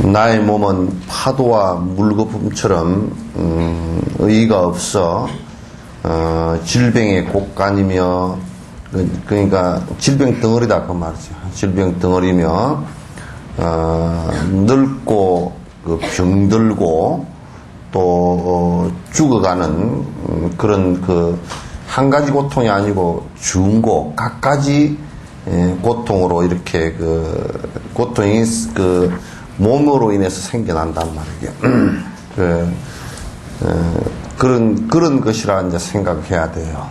나의 몸은 파도와 물거품처럼 의의가 없어 질병의 곡간이며, 그러니까 질병 덩어리다 그 말이죠. 질병 덩어리며 늙고 병들고 또 죽어가는 그런 한 가지 고통이 아니고 중고 각가지 고통으로 이렇게 고통이 몸으로 인해서 생겨난단 말이에요. 그런 것이라 이제 생각해야 돼요.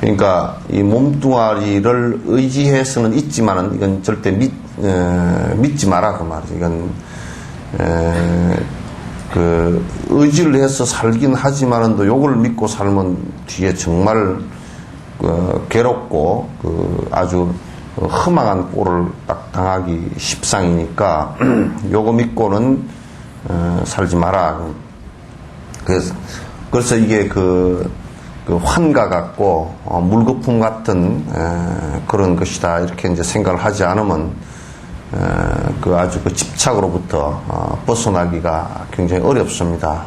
그러니까 이 몸뚱아리를 의지해서는 있지만은 이건 절대 믿지 마라 그 말이죠. 이건 의지를 해서 살긴 하지만은 또 요걸 믿고 살면 뒤에 정말 괴롭고 아주 험악한 꼴을 딱 당하기 십상이니까 요거 믿고는 살지 마라. 그래서 이게 환과 같고 물거품 같은 그런 것이다 이렇게 이제 생각을 하지 않으면 아주 집착으로부터 벗어나기가 굉장히 어렵습니다.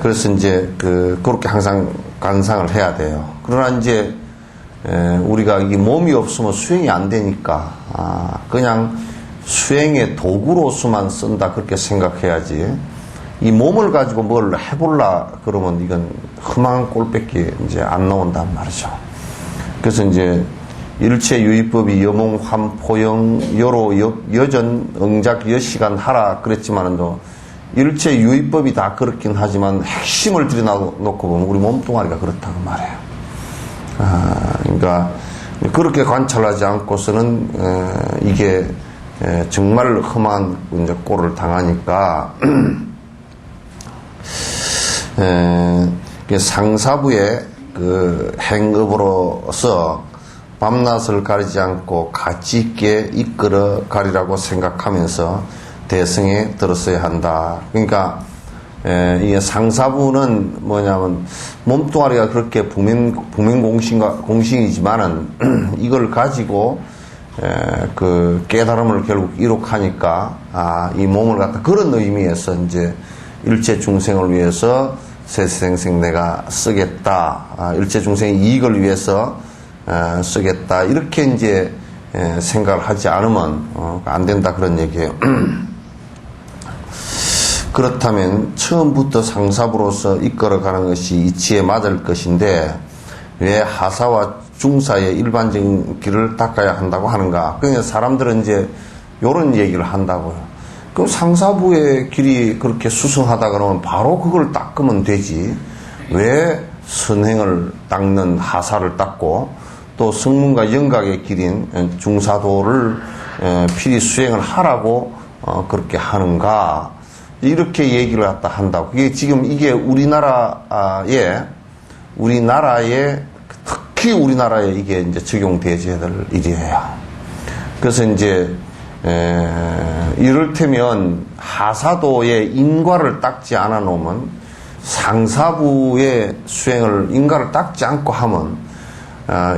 그래서 이제 그렇게 항상 관상을 해야 돼요. 그러나 이제 우리가 이 몸이 없으면 수행이 안 되니까 그냥 수행의 도구로서만 쓴다 그렇게 생각해야지, 이 몸을 가지고 뭘 해볼라 그러면 이건 험한 꼴밖에 이제 안 나온단 말이죠. 그래서 이제 일체 유의법이 여몽 환포영 여로 여전 응작 여시간 하라 그랬지만은도 일체 유의법이 다 그렇긴 하지만 핵심을 들여놓고 보면 우리 몸뚱아리가 그렇다고 말해요. 그러니까 그렇게 관찰하지 않고서는 이게 정말 험한 이제 꼴을 당하니까 상사부의 행업으로서 밤낮을 가리지 않고 가치 있게 이끌어 가리라고 생각하면서 대성에 들었어야 한다. 그러니까 이게 상사부는 뭐냐면 몸뚱아리가 그렇게 공신이지만은 이걸 가지고 깨달음을 결국 이룩하니까 이 몸을 갖다 그런 의미에서 이제 일체 중생을 위해서 세생생 내가 쓰겠다, 일체 중생의 이익을 위해서 쓰겠다 이렇게 이제 생각을 하지 않으면 안 된다 그런 얘기예요. 그렇다면 처음부터 상사부로서 이끌어가는 것이 이치에 맞을 것인데 왜 하사와 중사의 일반적인 길을 닦아야 한다고 하는가? 그러니까 사람들은 이제 요런 얘기를 한다고요. 그럼 상사부의 길이 그렇게 수승하다 그러면 바로 그걸 닦으면 되지, 왜 선행을 닦는 하사를 닦고 또 성문과 영각의 길인 중사도를 필히 수행을 하라고 그렇게 하는가? 이렇게 얘기를 갖다 한다고. 이게 우리나라에 특히 우리나라에 이게 이제 적용되어야 될 일이에요. 그래서 이제 이를테면 하사도의 인과를 닦지 않아 놓으면 상사부의 수행을 인과를 닦지 않고 하면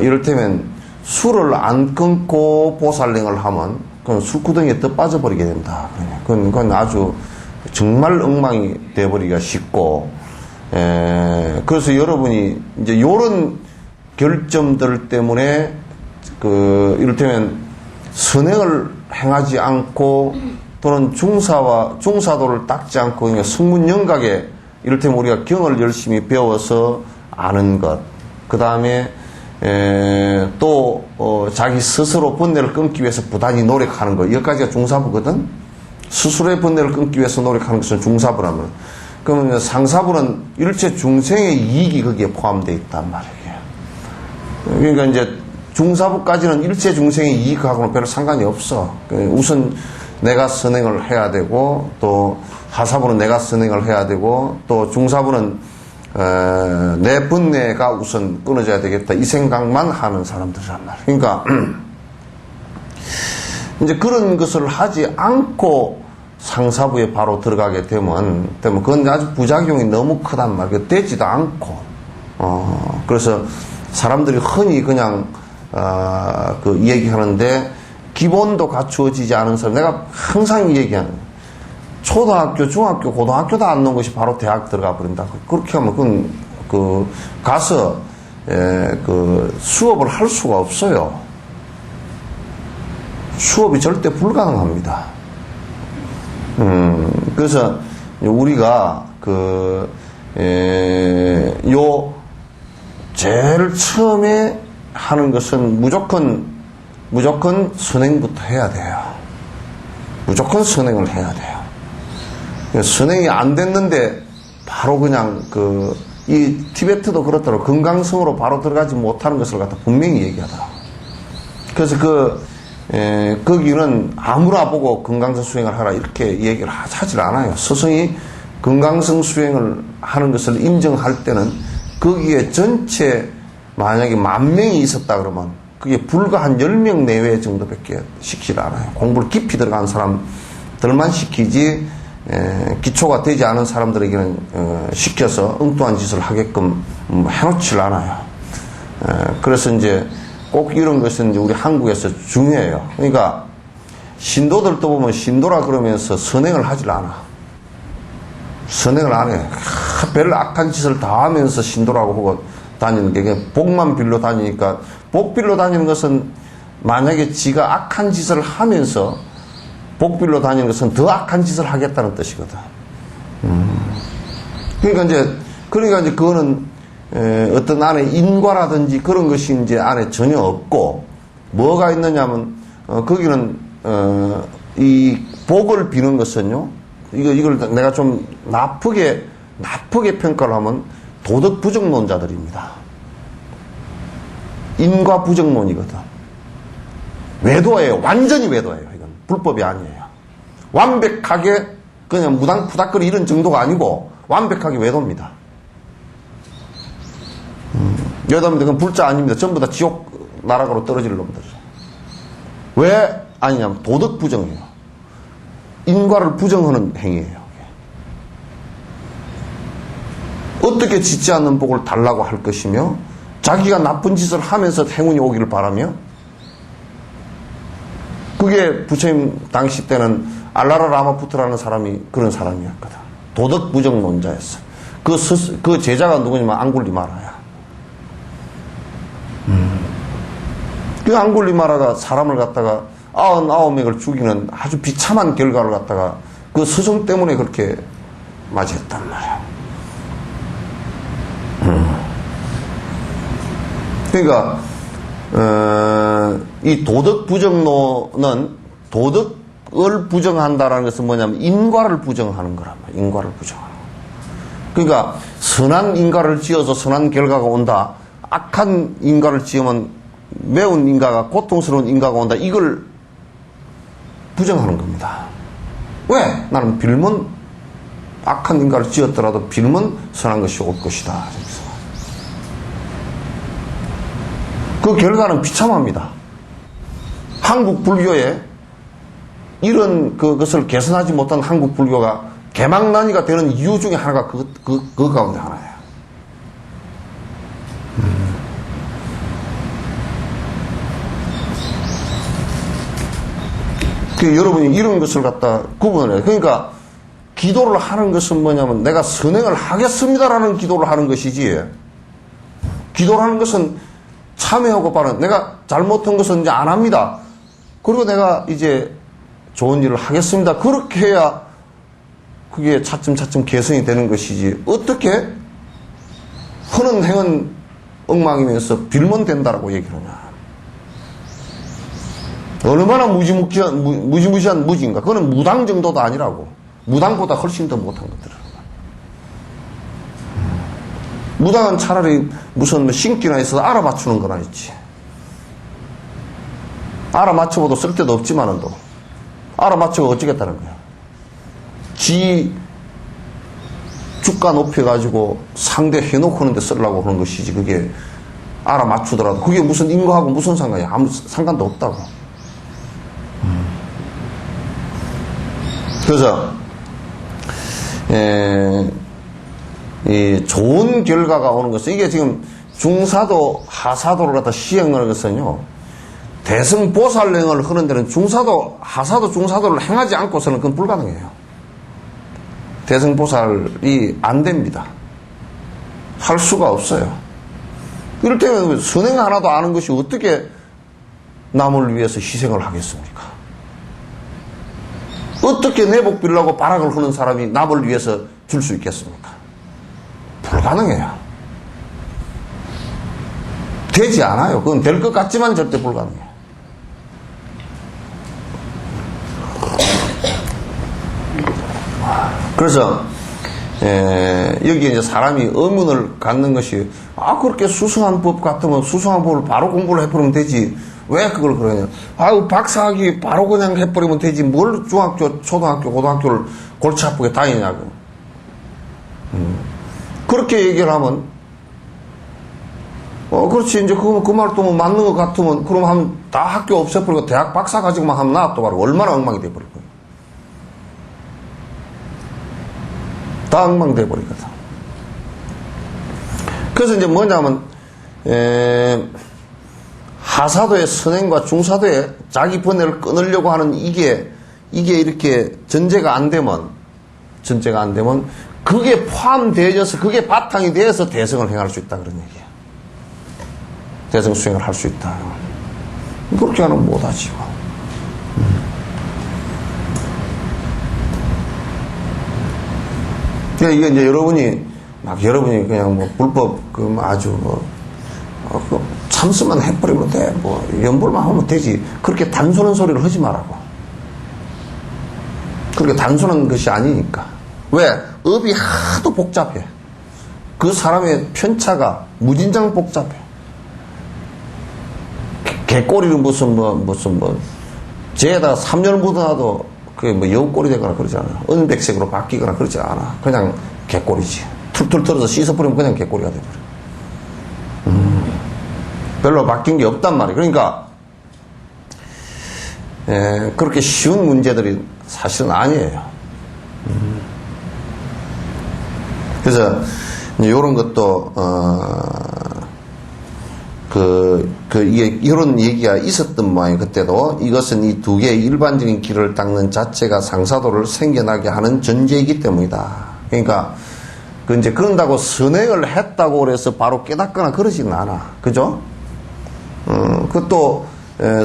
이를테면 술을 안 끊고 보살행을 하면 그건 술구덩이에 떠 빠져버리게 된다. 그건 아주 정말 엉망이 되어버리기가 쉽고, 그래서 여러분이 이제 요런 결점들 때문에 이를테면 선행을 행하지 않고 또는 중사도를 닦지 않고 그러니까 성문영각에 이를테면 우리가 경을 열심히 배워서 아는 것, 그 다음에 또 자기 스스로 번뇌를 끊기 위해서 부단히 노력하는 것, 여기까지가 중사부거든. 스스로의 번뇌를 끊기 위해서 노력하는 것은 중사부라면, 그러면 상사부는 일체 중생의 이익이 거기에 포함되어 있단 말이에요. 그러니까 이제 중사부까지는 일체 중생의 이익하고는 별로 상관이 없어. 우선 내가 선행을 해야 되고, 또 하사부는 내가 선행을 해야 되고, 또 중사부는 내 번뇌가 우선 끊어져야 되겠다 이 생각만 하는 사람들이란 말이에요. 그러니까 이제 그런 것을 하지 않고 상사부에 바로 들어가게 되면 그건 아주 부작용이 너무 크단 말이에요. 되지도 않고. 그래서 사람들이 흔히 그냥, 얘기하는데, 기본도 갖추어지지 않은 사람, 내가 항상 얘기하는 거예요. 초등학교, 중학교, 고등학교도 안 놓은 것이 바로 대학 들어가 버린다. 그렇게 하면 가서, 수업을 할 수가 없어요. 수업이 절대 불가능합니다. 그래서 우리가 제일 처음에 하는 것은 무조건 선행부터 해야 돼요. 무조건 선행을 해야 돼요. 선행이 안 됐는데 바로 그냥 이 티베트도 그렇더라고. 건강성으로 바로 들어가지 못하는 것을 갖다 분명히 얘기하더라고. 그래서 거기는 아무나 보고 건강성 수행을 하라 이렇게 얘기를 하질 않아요. 스승이 건강성 수행을 하는 것을 인정할 때는 거기에 전체 만약에 10,000명이 있었다 그러면 그게 불과 한 10명 내외 정도밖에 시키지 않아요. 공부를 깊이 들어간 사람들만 시키지 기초가 되지 않은 사람들에게는 시켜서 엉뚱한 짓을 하게끔 해놓질 않아요. 그래서 이제 꼭 이런 것은 이제 우리 한국에서 중요해요. 그러니까 신도들도 보면 신도라 그러면서 선행을 하질 않아. 선행을 안 해. 별 악한 짓을 다 하면서 신도라고 하고 다니는 게 복만 빌러 다니니까 복 빌러 다니는 것은 만약에 지가 악한 짓을 하면서 복 빌러 다니는 것은 더 악한 짓을 하겠다는 뜻이거든. 그러니까 이제 그거는 어떤 안에 인과라든지 그런 것이 이제 안에 전혀 없고 뭐가 있느냐면 거기는 이 복을 비는 것은요. 이걸 내가 좀 나쁘게 평가를 하면 도덕 부정론자들입니다. 인과 부정론이거든. 외도예요. 완전히 외도예요. 이건 불법이 아니에요. 완벽하게 그냥 무당푸닥거리 이런 정도가 아니고 완벽하게 외도입니다. 여담들 그건 불자 아닙니다. 전부 다 지옥 나락으로 떨어질 놈들. 왜 아니냐면 도덕 부정이에요. 인과를 부정하는 행위예요. 어떻게 짓지 않는 복을 달라고 할 것이며 자기가 나쁜 짓을 하면서 행운이 오기를 바라며 그게 부처님 당시 때는 알라라 라마푸트라는 사람이 그런 사람이었거든. 도덕 부정론자였어. 그 제자가 누구냐면 앙굴리마라야. 그 앙굴리마라가 사람을 갖다가 99명을 죽이는 아주 비참한 결과를 갖다가 그 스승 때문에 그렇게 맞이했단 말이야. 그러니까 이 도덕 부정론은 도덕을 부정한다라는 것은 뭐냐면 인과를 부정하는 거란 말이야. 인과를 부정하는 거. 그러니까 선한 인과를 지어서 선한 결과가 온다. 악한 인과를 지으면 매운 인과가 고통스러운 인과가 온다. 이걸 부정하는 겁니다. 왜? 나는 빌면 악한 인과를 지었더라도 빌면 선한 것이 올 것이다. 그 결과는 비참합니다. 한국 불교에 이런 그것을 개선하지 못한 한국 불교가 개망난이가 되는 이유 중에 하나가 그 가운데 하나예요. 여러분이 이런 것을 갖다 구분을 해요. 그러니까 기도를 하는 것은 뭐냐면 내가 선행을 하겠습니다라는 기도를 하는 것이지, 기도를 하는 것은 참회하고 바른 내가 잘못한 것은 이제 안 합니다. 그리고 내가 이제 좋은 일을 하겠습니다. 그렇게 해야 그게 차츰차츰 개선이 되는 것이지, 어떻게 하는 행은 엉망이면서 빌면 된다라고 얘기를 하냐. 얼마나 무지무시한 무지인가. 그거는 무당 정도도 아니라고. 무당보다 훨씬 더 못한 것들이라고. 무당은 차라리 무슨 신기나 있어서 알아맞추는 거나 있지. 알아맞혀봐도 쓸데도 없지만은 또 알아맞춰가 어쩌겠다는 거야. 지 주가 높여가지고 상대 해놓고 하는데 쓰려고 하는 것이지, 그게 알아맞추더라도 그게 무슨 인과하고 무슨 상관이야. 아무 상관도 없다고. 그래서 이 좋은 결과가 오는 것은, 이게 지금 중사도 하사도를 갖다 시행하는 것은요, 대승보살행을 하는 데는 중사도 하사도 중사도를 행하지 않고서는 그건 불가능해요. 대승보살이 안 됩니다. 할 수가 없어요. 이럴 때는 선행 하나도 아는 것이 어떻게 남을 위해서 희생을 하겠습니까? 어떻게 내복 빌라고 발악을 하는 사람이 남을 위해서 줄 수 있겠습니까? 불가능해요. 되지 않아요. 그건 될 것 같지만 절대 불가능해요. 그래서 여기 이제 사람이 의문을 갖는 것이, 그렇게 수승한 법 같으면 수승한 법을 바로 공부를 해버리면 되지, 왜 그걸 그러냐, 박사학위 바로 그냥 해버리면 되지, 뭘 중학교, 초등학교, 고등학교를 골치 아프게 다니냐고. 그렇게 얘기를 하면, 그렇지, 이제 그 말 또 맞는 것 같으면, 그럼 다 학교 없애버리고 대학 박사 가지고만 하면 나 또 바로 얼마나 엉망이 돼버릴 거예요. 다 엉망돼버리거든. 그래서 이제 뭐냐면, 하사도의 선행과 중사도의 자기 번뇌를 끊으려고 하는 이게 이렇게 전제가 안 되면, 그게 포함되어져서, 그게 바탕이 되어서 대승을 행할 수 있다, 그런 얘기야. 대승 수행을 할 수 있다. 그렇게 하면 못하지, 뭐. 이게 이제 여러분이 그냥 뭐 불법, 아주 참수만 해버리면 돼. 연불만 하면 되지. 그렇게 단순한 소리를 하지 말라고. 그렇게 단순한 것이 아니니까. 왜? 업이 하도 복잡해. 그 사람의 편차가 무진장 복잡해. 개꼬리를 무슨 쟤에다가 3년 묻어놔도 그게 여우꼬리 되거나 그러지 않아. 은백색으로 바뀌거나 그러지 않아. 그냥 개꼬리지. 툴툴 털어서 씻어버리면 그냥 개꼬리가 돼버려. 별로 바뀐 게 없단 말이에요. 그러니까 그렇게 쉬운 문제들이 사실은 아니에요. 그래서 이런 것도 이런 얘기가 있었던 모양이에요. 그때도 이것은 이 두 개의 일반적인 길을 닦는 자체가 상사도를 생겨나게 하는 전제이기 때문이다. 그러니까 이제 그런다고 선행을 했다고 그래서 바로 깨닫거나 그러지는 않아. 그죠? 그것도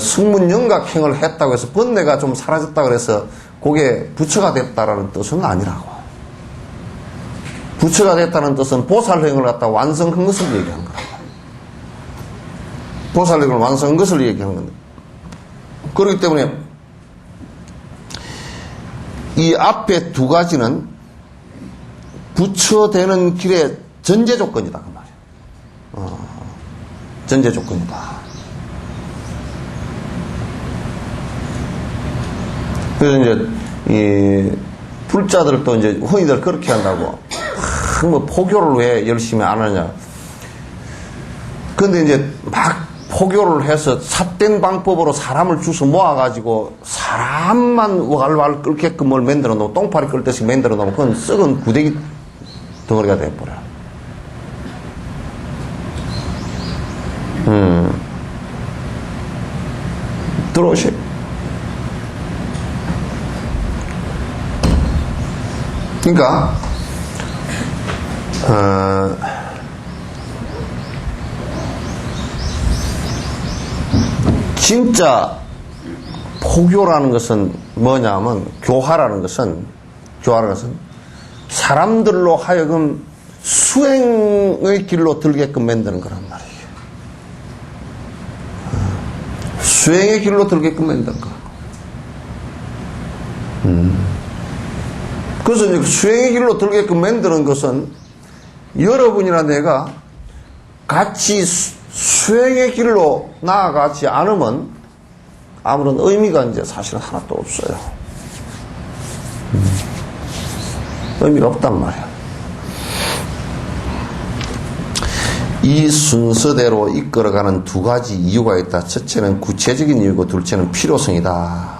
승문영각행을 했다고 해서 번뇌가 좀 사라졌다 그래서 그게 부처가 됐다라는 뜻은 아니라고. 부처가 됐다는 뜻은 보살행을 갖다 완성한 것을 얘기한 거라고. 보살행을 완성한 것을 얘기한 건데. 그렇기 때문에 이 앞에 두 가지는 부처되는 길의 전제 조건이다, 그 말이야. 전제 조건이다. 그래서 이제 이 불자들도 이제 흔히들 그렇게 한다고. 포교를 왜 열심히 안 하냐. 근데 이제 막 포교를 해서 삿된 방법으로 사람을 주워 모아가지고 사람만 walwal 끓게끔 뭘 만들어 놓고 똥파리 끓듯이 만들어 놓으면 그건 썩은 구데기 덩어리가 돼버려. 들어오시. 그러니까 진짜 포교라는 것은 뭐냐면 교화라는 것은 사람들로 하여금 수행의 길로 들게끔 만드는 거란 말이에요. 수행의 길로 들게끔 만드는 거. 그래서 이제 수행의 길로 들게끔 만드는 것은 여러분이나 내가 같이 수행의 길로 나아가지 않으면 아무런 의미가 이제 사실은 하나도 없어요. 의미가 없단 말이야. 이 순서대로 이끌어가는 두 가지 이유가 있다. 첫째는 구체적인 이유고 둘째는 필요성이다.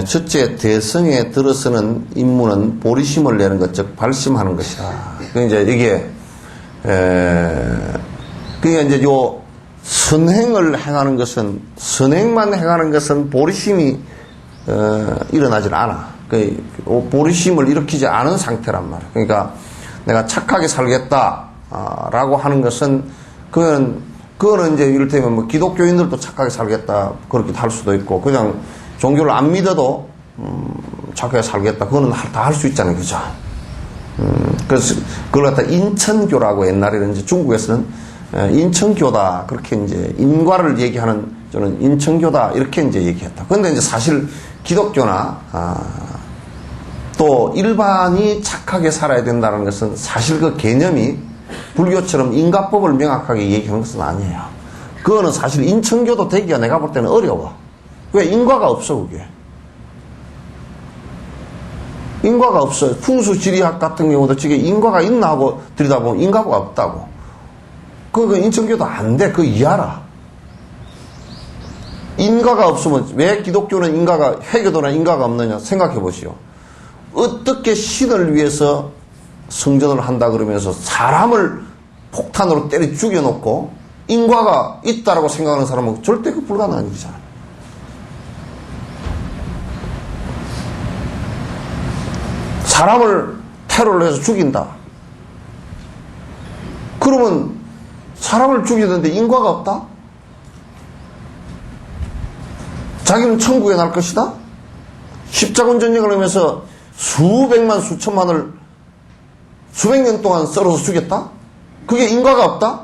첫째, 대성에 들어서는 임무는 보리심을 내는 것, 즉 발심하는 것이다. 그러니까 이제 이게 그러니까 이제 요 선행을 행하는 것은, 선행만 행하는 것은 보리심이 일어나질 않아. 그 보리심을 일으키지 않은 상태란 말이야. 그러니까 내가 착하게 살겠다라고 하는 것은 그거는 이제 이를테면 뭐 기독교인들도 착하게 살겠다 그렇게 할 수도 있고, 그냥 종교를 안 믿어도 착하게 살겠다 그거는 다 할 수 있잖아요, 그죠? 그래서 그걸 갖다 인천교라고 옛날에는 이제 중국에서는 인천교다 그렇게 이제 인과를 얘기하는, 저는 인천교다 이렇게 이제 얘기했다. 그런데 이제 사실 기독교나 또 일반이 착하게 살아야 된다는 것은 사실 그 개념이 불교처럼 인과법을 명확하게 얘기하는 것은 아니에요. 그거는 사실 인천교도 되기가 내가 볼 때는 어려워. 왜? 인과가 없어, 그게. 인과가 없어요. 풍수지리학 같은 경우도 저게 인과가 있나 하고 들여다보면 인과가 없다고. 그거 인천교도 안 돼. 그거 이해하라. 인과가 없으면 왜 기독교는 인과가, 회교도나 인과가 없느냐 생각해 보시오. 어떻게 신을 위해서 성전을 한다 그러면서 사람을 폭탄으로 때려 죽여놓고 인과가 있다라고 생각하는 사람은 절대 그 불가능한 일이잖아. 사람을 테러를 해서 죽인다. 그러면 사람을 죽이는데 인과가 없다? 자기는 천국에 날 것이다? 십자군 전쟁을 하면서 수백만 수천만을 수백 년 동안 썰어서 죽였다? 그게 인과가 없다?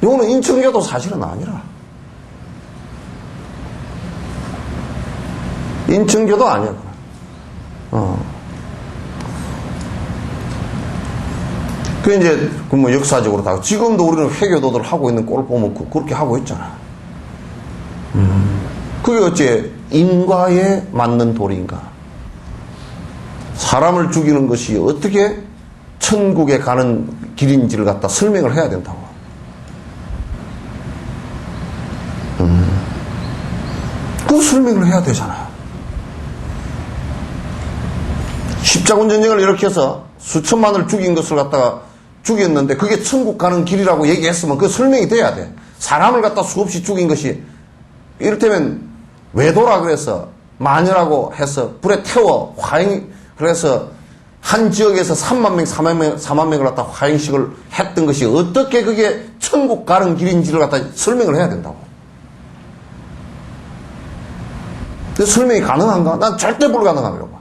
이거는 인천교도 사실은 아니라. 인천교도 아니야. 그 이제 뭐 역사적으로 다 지금도 우리는 회교도들 하고 있는 꼴 보면 그렇게 하고 있잖아. 그게 어째 인과에 맞는 도리인가? 사람을 죽이는 것이 어떻게 천국에 가는 길인지를 갖다 설명을 해야 된다고. 그 설명을 해야 되잖아요. 십자군 전쟁을 일으켜서 수천만을 죽인 것을 갖다가 죽였는데 그게 천국 가는 길이라고 얘기했으면 그 설명이 돼야 돼. 사람을 갖다 수없이 죽인 것이 이를테면 외도라 그래서 마녀라고 해서 불에 태워 그래서 한 지역에서 3만 명, 4만 명을 갖다 화형식을 했던 것이 어떻게 그게 천국 가는 길인지를 갖다 설명을 해야 된다고. 그 설명이 가능한가? 난 절대 불가능하다고 봐.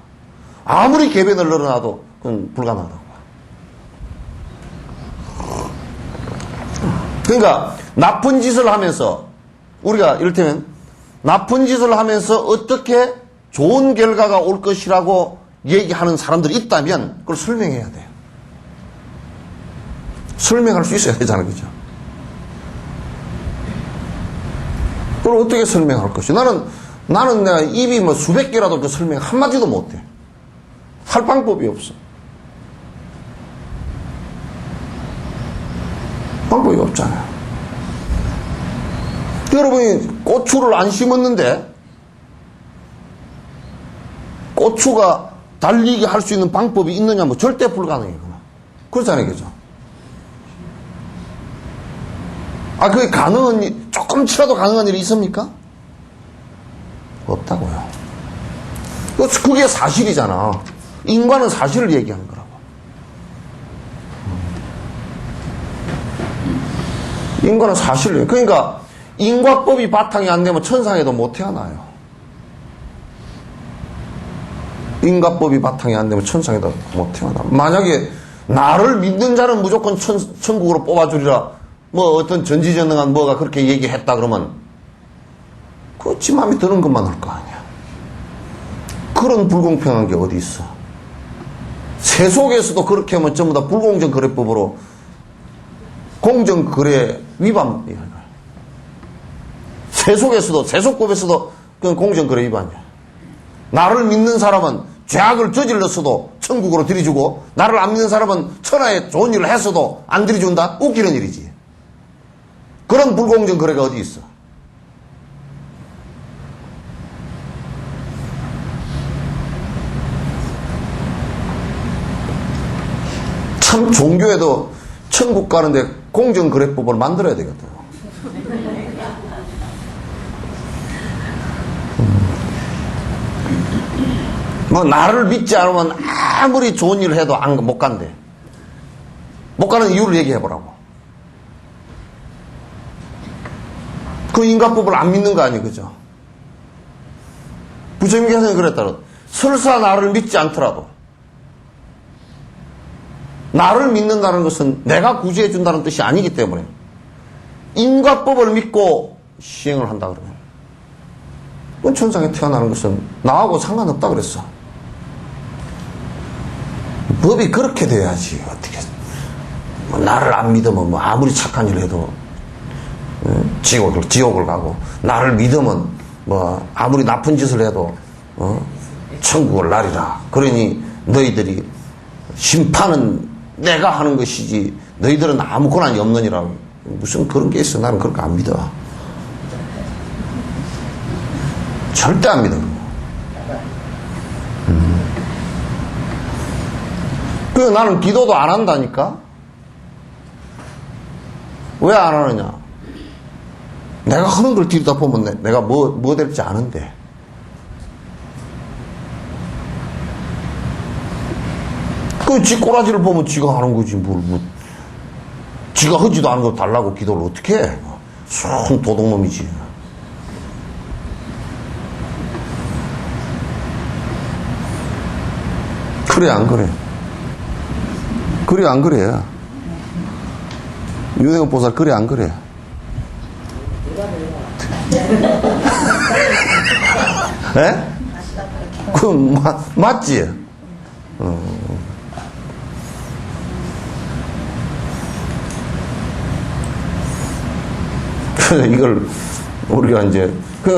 아무리 개변을 늘어놔도 그건 불가능하다고 봐. 그러니까 나쁜 짓을 하면서 우리가 이를테면 나쁜 짓을 하면서 어떻게 좋은 결과가 올 것이라고 얘기하는 사람들이 있다면 그걸 설명해야 돼요. 설명할 수 있어야 되잖아요, 그죠? 그걸 어떻게 설명할 것이? 나는 내가 입이 뭐 수백 개라도 그 설명 한마디도 못해. 할 방법이 없어. 방법이 없잖아요. 여러분이 고추를 안 심었는데 고추가 달리게 할 수 있는 방법이 있느냐? 뭐 절대 불가능해요. 그렇잖아요, 그죠? 그게 가능한 일, 조금치라도 가능한 일이 있습니까? 없다고요. 그게 사실이잖아. 인과는 사실을 얘기하는 거라고. 인과는 사실이에요. 그러니까 인과법이 바탕이 안 되면 천상에도 못 태어나요. 인과법이 바탕이 안 되면 천상에도 못 태어나. 만약에 나를 믿는 자는 무조건 천국으로 뽑아주리라, 뭐 어떤 전지전능한 뭐가 그렇게 얘기했다 그러면 그 지 맘에 드는 것만 할 거 아니야. 그런 불공평한 게 어디 있어. 세속에서도 그렇게 하면 전부 다 불공정거래법으로 공정거래 위반이야. 세속법에서도 그건 공정거래 위반이야. 나를 믿는 사람은 죄악을 저질렀어도 천국으로 들이주고 나를 안 믿는 사람은 천하에 좋은 일을 했어도 안 들이준다? 웃기는 일이지. 그런 불공정 거래가 어디 있어? 참 종교에도 천국 가는데 공정거래법을 만들어야 되겠다. 뭐 나를 믿지 않으면 아무리 좋은 일을 해도 못 간대. 못 가는 이유를 얘기해보라고. 그 인과법을 안 믿는 거 아니에요, 그죠? 부처님께서는 그랬다. 설사 나를 믿지 않더라도 나를 믿는다는 것은 내가 구제해 준다는 뜻이 아니기 때문에 인과법을 믿고 시행을 한다 그러면 천상에 태어나는 것은 나하고 상관없다 그랬어. 법이 그렇게 돼야지. 어떻게 뭐 나를 안 믿으면 뭐 아무리 착한 일을 해도 지옥을 가고, 나를 믿으면 뭐 아무리 나쁜 짓을 해도 천국을 나리라. 그러니 너희들이 심판은 내가 하는 것이지 너희들은 아무 권한이 없느니라고. 무슨 그런 게 있어. 나는 그렇게 안 믿어. 절대 안 믿어. 그래서 나는 기도도 안 한다니까. 왜 안 하느냐? 내가 하는 걸 뒤다 보면 내가 뭐 될지 아는데. 그 지 꼬라지를 보면 지가 하는 거지. 지가 하지도 않은 거 달라고 기도를 어떻게 해? 순 도둑놈이지. 그래 안 그래? 그래 안 그래? 윤회원 보살 그래 안 그래? 에? 그건 맞지? 그래서 이걸 우리가 이제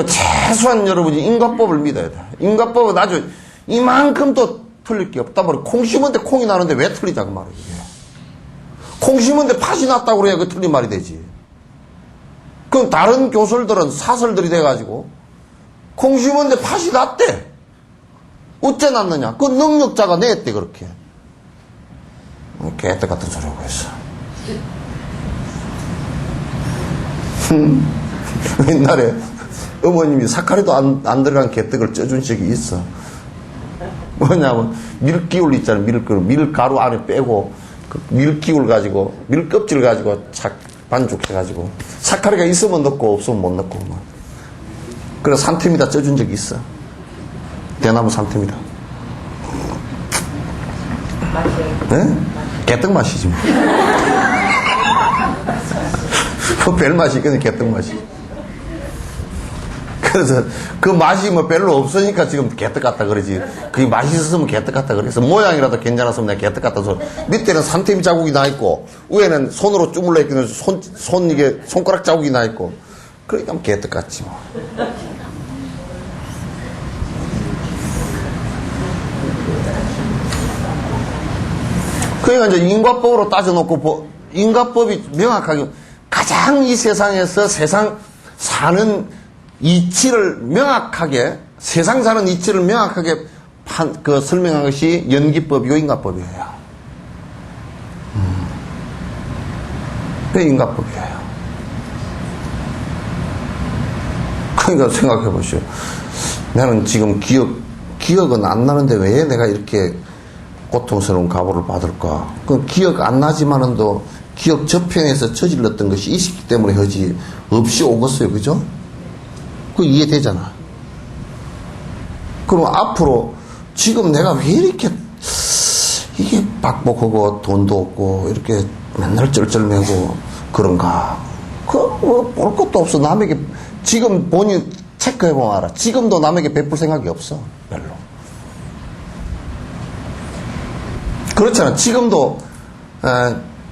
최소한 여러분이 인과법을 믿어야 돼. 인과법은 아주 이만큼 또 틀릴 게 없다. 콩 심은데 콩이 나는데 왜 틀리자 그 말이야. 콩 심은데 팥이 났다고 그래야 그 틀린 말이 되지. 그럼 다른 교설들은 사설들이 돼가지고 콩 심은데 팥이 났대. 어째 났느냐? 그 능력자가 냈대 그렇게. 개떡 같은 소리 하고 있어. 옛날에 어머님이 사카리도 안 들어간 개떡을 쪄준 적이 있어. 뭐냐면 밀기울 있잖아요. 밀가루 안에 빼고 그 밀기울 가지고 밀껍질 가지고 착 반죽해가지고 사카리가 있으면 넣고 없으면 못 넣고 뭐. 그래서 산템이다 쪄준 적이 있어. 대나무 산템이다. 네? 개떡 맛이지 뭐. 그 별 맛이 있거든. 개떡 맛이. 그래서 그 맛이 뭐 별로 없으니까 지금 개떡 같다 그러지. 그게 맛있었으면 개떡 같다 그래서 모양이라도 괜찮았으면 내가 개떡 같다 소. 밑에는 산템 자국이 나 있고 위에는 손으로 주물러 있기는 이게 손가락 자국이 나 있고. 그러니까 개떡 같지 뭐. 그러니까 이제 인과법으로 따져놓고 인과법이 명확하게 가장 이 세상에서 세상 사는 이치를 명확하게, 세상 사는 이치를 명확하게 설명한 것이 연기법이고 인과법이에요. 그게 인과법이에요. 그러니까 생각해 보시오. 나는 지금 기억은 안 나는데 왜 내가 이렇게 고통스러운 가보를 받을까? 그 기억 안 나지만은 또 기억 저편에서 저질렀던 것이 있기 때문에 하지 없이 오겠어요. 그죠? 그 이해되잖아. 그럼 앞으로 지금 내가 왜 이렇게 이게 박복하고 돈도 없고 이렇게 맨날 쩔쩔매고 그런가? 볼 것도 없어. 남에게 지금 본인 체크해보면 알아. 지금도 남에게 베풀 생각이 없어. 별로. 그렇잖아. 지금도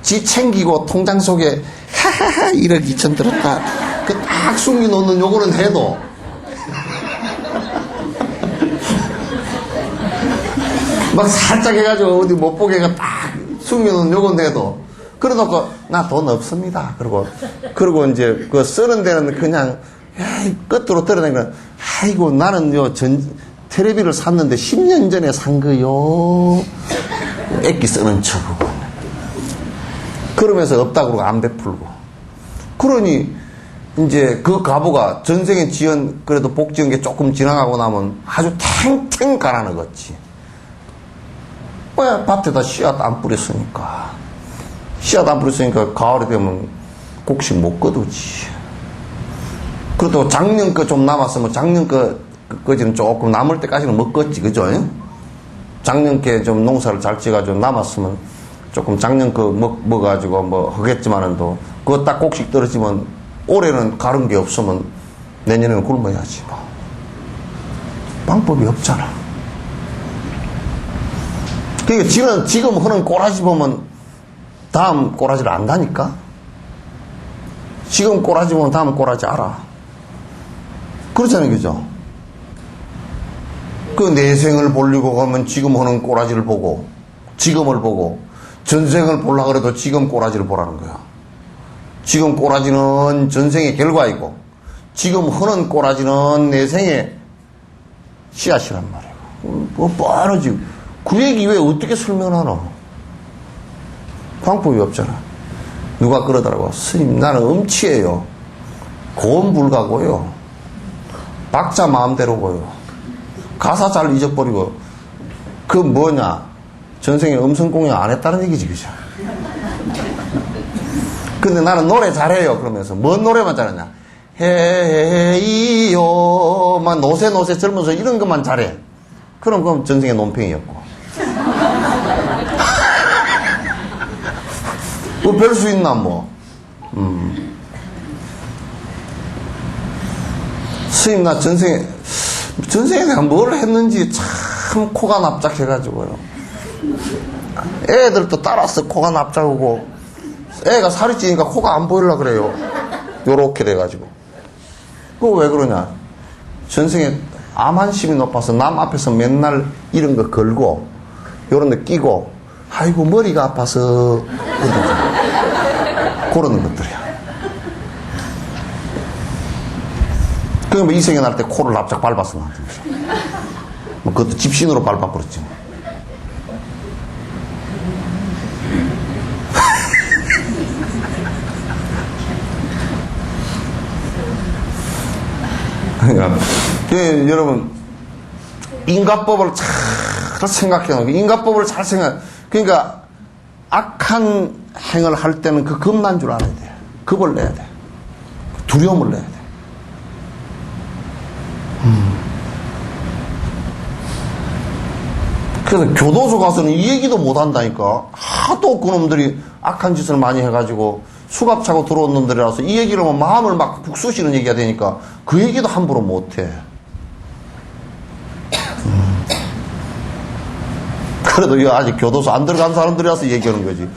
지 챙기고 통장 속에 하하하 1억 2천 들었다. 그 딱 숨겨놓는 요거는 해도 막 살짝 해가지고 어디 못 보게 딱 숨겨놓는 요건 해도 그래놓고 나 돈 없습니다. 그리고 이제 그 쓰는 데는 그냥 끝으로 떨어내니까 아이고 나는 텔레비를 샀는데 10년 전에 산 거요. 애기 쓰는 척하고 그러면서 없다 그러고 안 베풀고. 그러니 이제 그 가부가 전생에 지은 그래도 복 지은 게 조금 지나가고 나면 아주 탱탱 갈아넣었지. 왜? 밭에다 씨앗 안 뿌렸으니까. 씨앗 안 뿌렸으니까 가을이 되면 곡식 못 거두지. 그래도 작년 거 좀 남았으면 작년 거지는 조금 남을 때까지는 먹겠지, 그죠? 작년 게 좀 농사를 잘 지어가지고 남았으면 조금 작년 거 먹어가지고 뭐 하겠지만은 또 그거 딱 곡식 떨어지면 올해는 가른 게 없으면 내년에는 굶어야지 뭐. 방법이 없잖아. 그러니까 지금 하는 꼬라지 보면 다음 꼬라지를 안다니까? 지금 꼬라지 보면 다음 꼬라지 알아. 그렇잖아요, 그죠? 그 내생을 보려고 가면 지금 하는 꼬라지를 보고, 지금을 보고, 전생을 보려고 그래도 지금 꼬라지를 보라는 거야. 지금 꼬라지는 전생의 결과이고, 지금 하는 꼬라지는 내생의 씨앗이란 말이에요. 뭐 뻔하지. 그 얘기 왜 어떻게 설명하노? 방법이 없잖아. 누가 그러더라고. 스님, 나는 음치예요. 고음 불가고요. 박자 마음대로고요. 가사 잘 잊어버리고. 그 뭐냐? 전생에 음성 공연 안 했다는 얘기지, 그죠? 근데 나는 노래 잘해요. 그러면서. 뭔 노래만 잘하냐? 헤이요. 노세 젊어서 이런 것만 잘해. 그럼 전생에 논팽이였고. 뭐 별 수 있나, 뭐. 스님, 나 전생에 내가 뭘 했는지 참 코가 납작해가지고요. 애들도 따라서 코가 납작하고, 애가 살이 찌니까 코가 안 보이려 그래요. 요렇게 돼가지고. 그거 왜 그러냐? 전생에 암한심이 높아서 남 앞에서 맨날 이런 거 걸고, 요런 데 끼고, 아이고, 머리가 아파서, 그러는 것들이야. 그러면 이 생에 날 때 코를 납작 밟았어, 나한테. 뭐 그것도 집신으로 밟아버렸지. 그러니까, 여러분, 인가법을 잘 생각해 놓고, 인가법을 잘 그러니까, 악한 행을 할 때는 그 겁난 줄 알아야 돼. 겁을 내야 돼. 두려움을 내야 돼. 그래서 교도소 가서는 이 얘기도 못 한다니까. 하도 그놈들이 악한 짓을 많이 해가지고 수갑 차고 들어온 놈들이라서 이 얘기를 하면 마음을 막 북쑤시는 얘기가 되니까 그 얘기도 함부로 못 해. 그래도 이거 아직 교도소 안 들어간 사람들이라서 얘기하는 거지.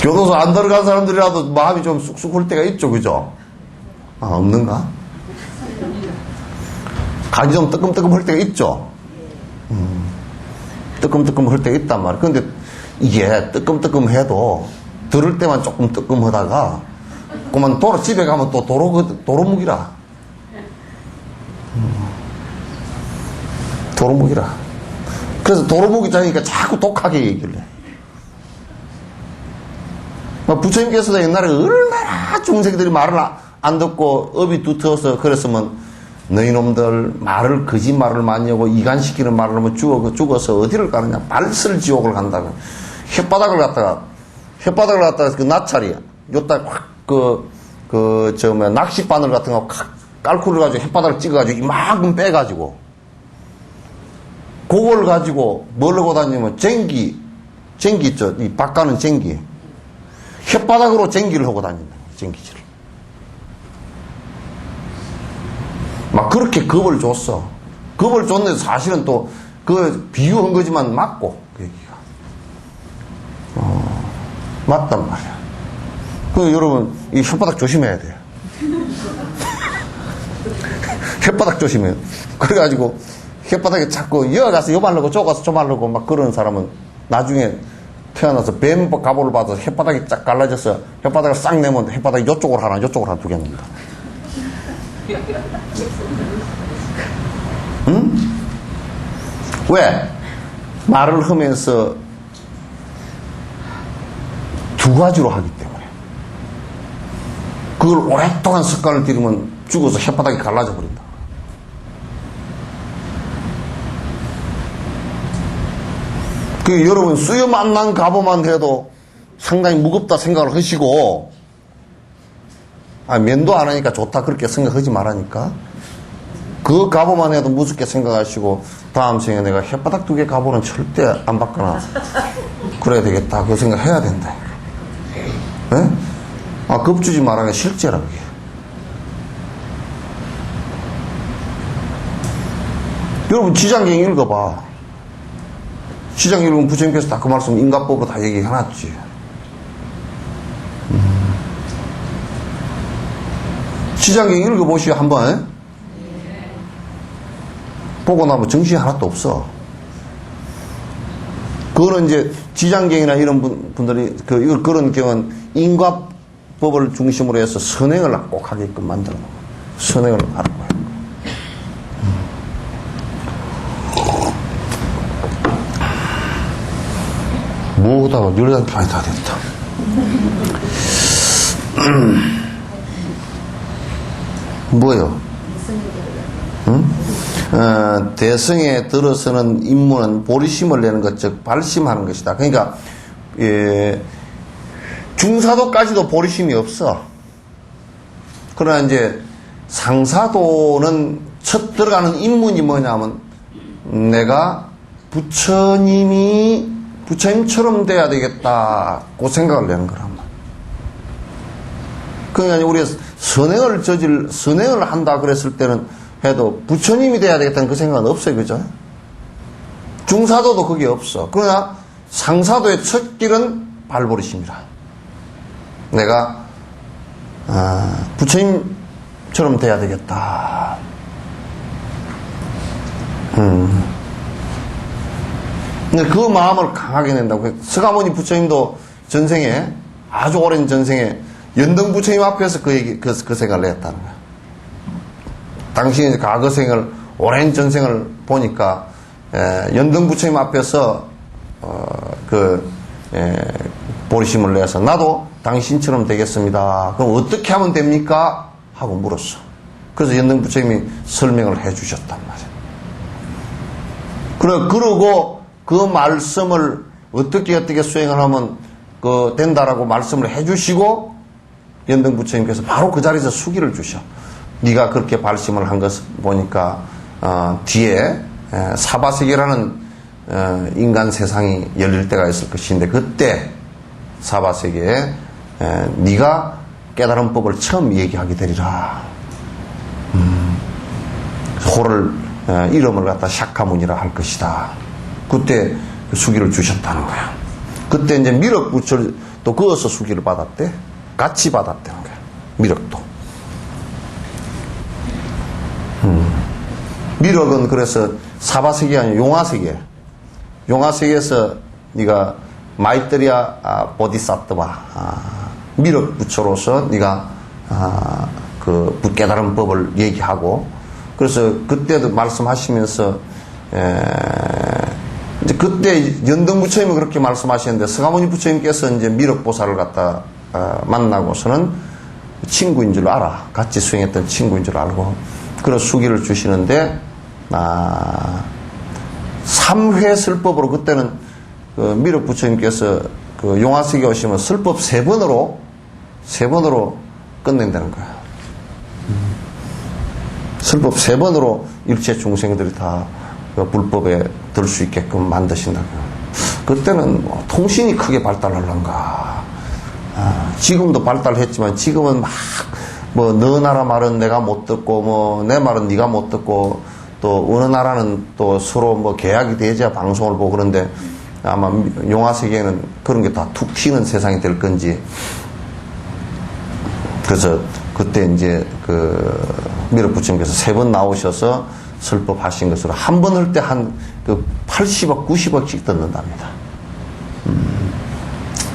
교도소 안 들어간 사람들이라도 마음이 좀 쑥쑥 할 때가 있죠, 그죠? 아, 없는가? 간이 좀 뜨끔뜨끔 할 때가 있죠? 뜨끔뜨끔 할 때가 있단 말이야. 근데 이게 뜨끔뜨끔 해도 들을 때만 조금 뜨끔하다가 그만 집에 가면 또 도루묵이라. 도루묵이라. 그래서 도루묵이 자니까 자꾸 독하게 얘기를 해. 부처님께서도 옛날에 얼마나 중생들이 말을 안 듣고 업이 두터워서 그랬으면 너희놈들 말을 거짓말을 많이 하고 이간시키는 말을 하면 죽어서 어디를 가느냐? 발설지옥을 간다고. 혓바닥을 갖다가 그 나찰이야. 요딱 낚싯바늘 같은 거 깔쿠를 가지고 혓바닥을 찍어가지고 이만큼 빼가지고 그걸 가지고 뭘 하고 다니면 쟁기 있죠. 이 바가는 쟁기. 혓바닥으로 쟁기를 하고 다닌다. 쟁기질을. 막 그렇게 겁을 줬어. 겁을 줬는데 사실은 또 그 비유한 거지만 맞고 그 얘기가. 맞단 말이야. 그 여러분 이 혓바닥 조심해야 돼요. 혓바닥 조심해요. 그래가지고 혓바닥에 자꾸 이어가서 요 말르고 저 가서 저 말르고 막 그러는 사람은 나중에 태어나서 뱀 갑오를 받아서 혓바닥이 쫙 갈라져서 혓바닥을 싹 내면 혓바닥이 요쪽으로 하나 요쪽으로 하나 두겠는다. 응? 왜? 말을 하면서 두 가지로 하기 때문에 그걸 오랫동안 습관을 들이면 죽어서 혓바닥이 갈라져 버린다. 그 여러분 수염 안 난 갑오만 해도 상당히 무겁다 생각을 하시고 면도 안 하니까 좋다 그렇게 생각하지 말라니까. 그 갑오만 해도 무섭게 생각하시고 다음 생에 내가 혓바닥 2개 갑오는 절대 안 바꿔놔 그래야 되겠다 그 생각 해야 된다. 네? 겁주지 말라는 게 실제라 그게. 여러분 지장경 읽어봐. 지장경 읽으면 부처님께서 다 그 말씀 인가법으로 다 얘기해놨지. 지장경 읽어보시오 한번. 보고 나면 정신이 하나도 없어. 그거는 이제 지장경이나 이런 분들이 그런 경우는 인과법을 중심으로 해서 선행을 꼭 하게끔 만들어 놓은 거예요. 선행을 하는 거예요. 뭐다가 열단 편이 다 됐다. 뭐요? 대성에 들어서는 임무는 보리심을 내는 것, 즉 발심하는 것이다. 그러니까 중사도까지도 보리심이 없어. 그러나 이제 상사도는 첫 들어가는 임문이 뭐냐면 내가 부처님처럼 돼야 되겠다고 생각을 내는 거란 말이야. 그러니까 우리가 선행을 한다 그랬을 때는 해도 부처님이 돼야 되겠다는 그 생각은 없어요. 그죠? 중사도도 그게 없어. 그러나 상사도의 첫 길은 발버리심이라. 내가 부처님처럼 돼야 되겠다. 근데 그 마음을 강하게 낸다고. 서가모니 부처님도 전생에, 아주 오랜 전생에 연등 부처님 앞에서 그 생각을 했다는 거야. 당신이 과거 생을, 오랜 전생을 보니까, 연등 부처님 앞에서, 보리심을 내서, 나도 당신처럼 되겠습니다. 그럼 어떻게 하면 됩니까? 하고 물었어. 그래서 연등 부처님이 설명을 해 주셨단 말이야. 그러고 그 말씀을 어떻게 수행을 하면 된다라고 말씀을 해 주시고, 연등 부처님께서 바로 그 자리에서 수기를 주셔. 네가 그렇게 발심을 한 것을 보니까 뒤에 사바세계라는 인간 세상이 열릴 때가 있을 것인데 그때 사바세계에 네가 깨달은 법을 처음 얘기하게 되리라. 호를 이름을 갖다 샤카문이라 할 것이다. 그때 수기를 주셨다는 거야. 그때 이제 미륵부처를 또 그어서 수기를 받았대. 같이 받았다는 거야. 미륵도. 미륵은 그래서 사바세계 아니고 용화세계. 용화세계에서 네가 마이뜨리아 보디사트바 미륵 부처로서 네가 그 깨달은 법을 얘기하고 그래서 그때도 말씀하시면서 이제 그때 연등 부처님이 그렇게 말씀하시는데 서가모니 부처님께서 이제 미륵 보살을 갖다 만나고서는 친구인 줄 알아. 같이 수행했던 친구인 줄 알고 그런 수기를 주시는데 3회 설법으로 그때는 미륵 부처님께서 그 용화세계 오시면 설법 3번으로 끝낸다는 거야. 설법 3번으로 일체 중생들이 다 불법에 들 수 있게끔 만드신다고요. 그때는 뭐 통신이 크게 발달하려는가. 지금도 발달했지만 지금은 막 너 나라 말은 내가 못 듣고 내 말은 네가 못 듣고 또 어느 나라는 또 서로 계약이 돼야 방송을 보고 그런데 아마 용화세계에는 그런 게 다 툭 튀는 세상이 될 건지. 그래서 그때 이제 미륵 부처님께서 3번 나오셔서 설법하신 것으로 한 번 할 때 한 80억, 90억씩 듣는답니다.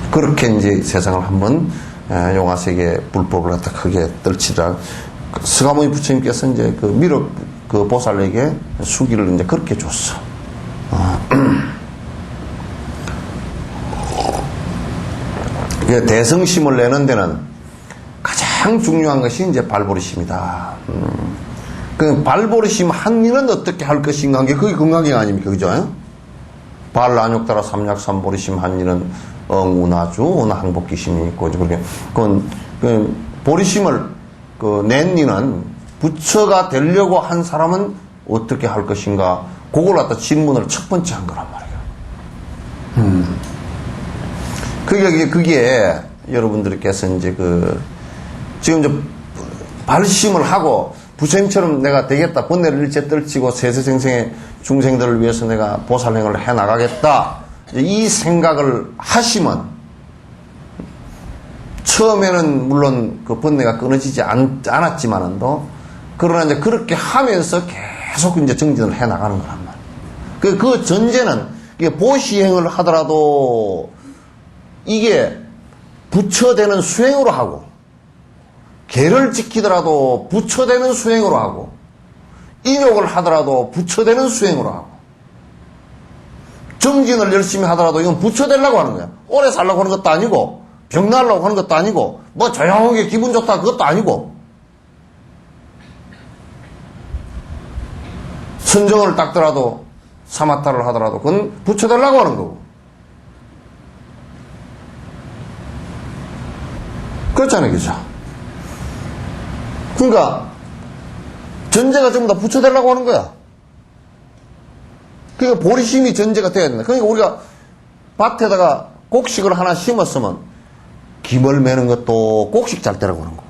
그렇게 이제 세상을 한번 용화세계 불법을 갖다 크게 떨치자. 서가모니 부처님께서 이제 미륵 보살에게 수기를 이제 그렇게 줬어. 대성심을 내는 데는 가장 중요한 것이 이제 발보리심이다. 그 발보리심 한 일은 어떻게 할 것인가 한 게 그게 건강경 아닙니까? 그죠? 발란욕따라 삼약삼보리심 한 일은 응운하주 운항복기심이 있고 그렇게 그 보리심을 낸 이는 부처가 되려고 한 사람은 어떻게 할 것인가 그걸 갖다 질문을 첫 번째 한 거란 말이에요. 그게 여러분들께서 이제 지금 이제 발심을 하고 부처님처럼 내가 되겠다. 번뇌를 일체 떨치고 세세생생의 중생들을 위해서 내가 보살행을 해 나가겠다. 이 생각을 하시면 처음에는 물론 그 번뇌가 끊어지지 않았지만도 그러나 이제 그렇게 하면서 계속 이제 정진을 해 나가는 거란 말이에요. 그 전제는 이게 보시행을 하더라도 이게 부처되는 수행으로 하고 계를 지키더라도 부처되는 수행으로 하고 인욕을 하더라도 부처되는 수행으로 하고 정진을 열심히 하더라도 이건 부처되려고 하는 거야. 오래 살려고 하는 것도 아니고 병 나려고 하는 것도 아니고 뭐 조용하게 기분 좋다 그것도 아니고 선정을 닦더라도 사마타를 하더라도 그건 부처되려고 하는 거고 그렇잖아요. 그죠? 그러니까 전제가 전부 다 부처되려고 하는 거야. 그러니까 보리심이 전제가 돼야 된다. 그러니까 우리가 밭에다가 곡식을 하나 심었으면 김을 매는 것도 곡식 잘 때라고 하는 거고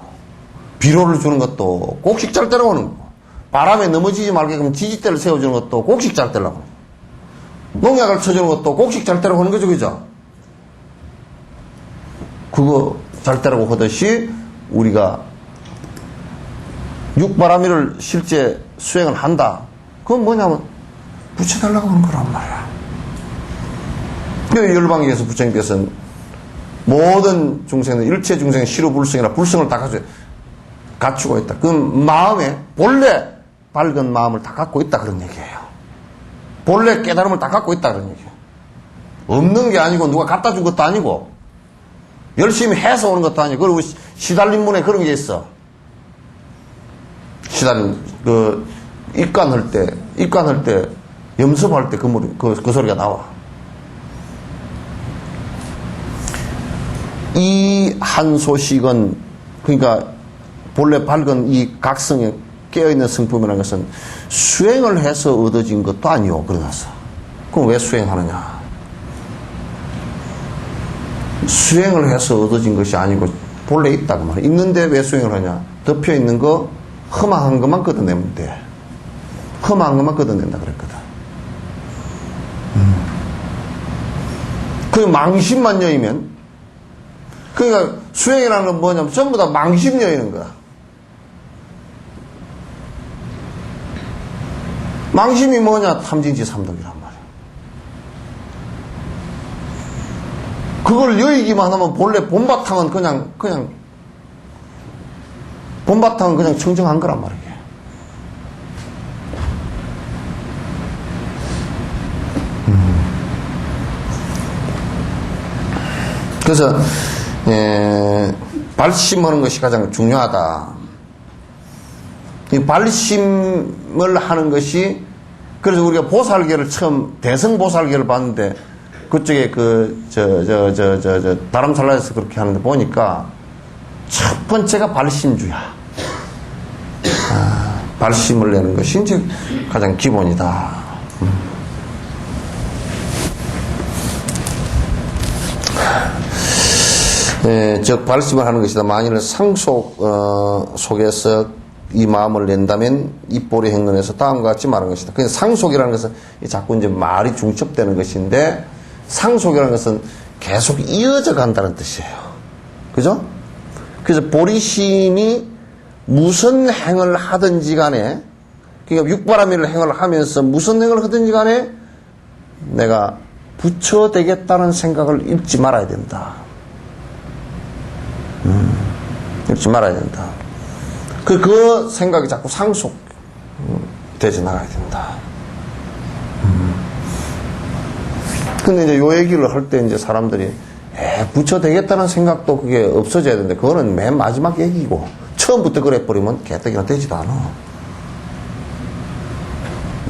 비료를 주는 것도 곡식 잘 때라고 하는 거고 바람에 넘어지지 말게끔 지지대를 세워주는 것도 곡식 잘 때라고 하는 거고 농약을 쳐주는 것도 곡식 잘 때라고 하는 거죠. 그죠? 그거 잘 때라고 하듯이 우리가 육바라밀을 실제 수행을 한다. 그건 뭐냐면 부처되려고 하는 거란 말이야. 그 열방에서 부처님께서는 모든 중생은 일체 중생의 시로불성이나 불성을 다 갖추고 있다. 그 마음에 본래 밝은 마음을 다 갖고 있다 그런 얘기예요. 본래 깨달음을 다 갖고 있다 그런 얘기예요. 없는 게 아니고 누가 갖다 준 것도 아니고 열심히 해서 오는 것도 아니고 그리고 시달린 문에 그런 게 있어. 시달린 입관할 때 염습할 때 그 소리가 나와. 이 한 소식은 그러니까 본래 밝은 이 각성에 깨어있는 성품이라는 것은 수행을 해서 얻어진 것도 아니오. 그러나서 그럼 왜 수행하느냐? 수행을 해서 얻어진 것이 아니고 본래 있다 그 말이야. 있는데 왜 수행을 하냐? 덮여 있는 거 험한 것만 걷어내면 돼. 험한 것만 걷어낸다 그랬거든. 그 망심만 여이면 그러니까 수행이라는 건 뭐냐면 전부 다 망심 여이는 거야. 망심이 뭐냐? 탐진치 삼독이란 말이야. 그걸 여의기만 하면 본래 본바탕은 그냥 본바탕은 그냥 청정한 거란 말이에요. 그래서 발심하는 것이 가장 중요하다. 이 발심을 하는 것이 그래서 우리가 보살계를 처음 대성보살계를 봤는데 그쪽에 다람살라에서 그렇게 하는데 보니까 첫 번째가 발심주야. 발심을 내는 것이 이제 가장 기본이다. 즉 발심을 하는 것이다. 만일 상속 속에서 이 마음을 낸다면 입보리 행론에서 다음과 같이 말한 것이다. 그래서 상속이라는 것은 자꾸 이제 말이 중첩되는 것인데 상속이라는 것은 계속 이어져 간다는 뜻이에요. 그죠? 그래서 보리심이 무슨 행을 하든지 간에 그러니까 육바라밀을 행을 하면서 무슨 행을 하든지 간에 내가 부처 되겠다는 생각을 잊지 말아야 된다. 잊지 말아야 된다. 그 생각이 자꾸 상속 되지 나가야 된다. 근데 이제 요 얘기를 할 때 이제 사람들이 부처 되겠다는 생각도 그게 없어져야 되는데, 그거는 맨 마지막 얘기고, 처음부터 그래버리면 개떡이나 되지도 않아.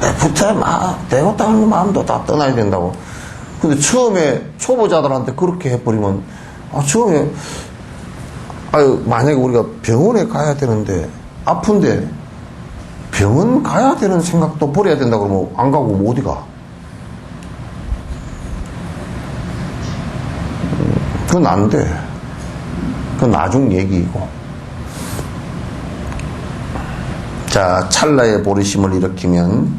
내 부처에 되겠다는 마음도 다 떠나야 된다고. 근데 처음에 초보자들한테 그렇게 해버리면, 처음에, 만약에 우리가 병원에 가야 되는데, 아픈데, 병원 가야 되는 생각도 버려야 된다 그러면 안 가고 뭐 어디 가? 그건 안 돼. 그건 나중 얘기이고. 자, 찰나의 보리심을 일으키면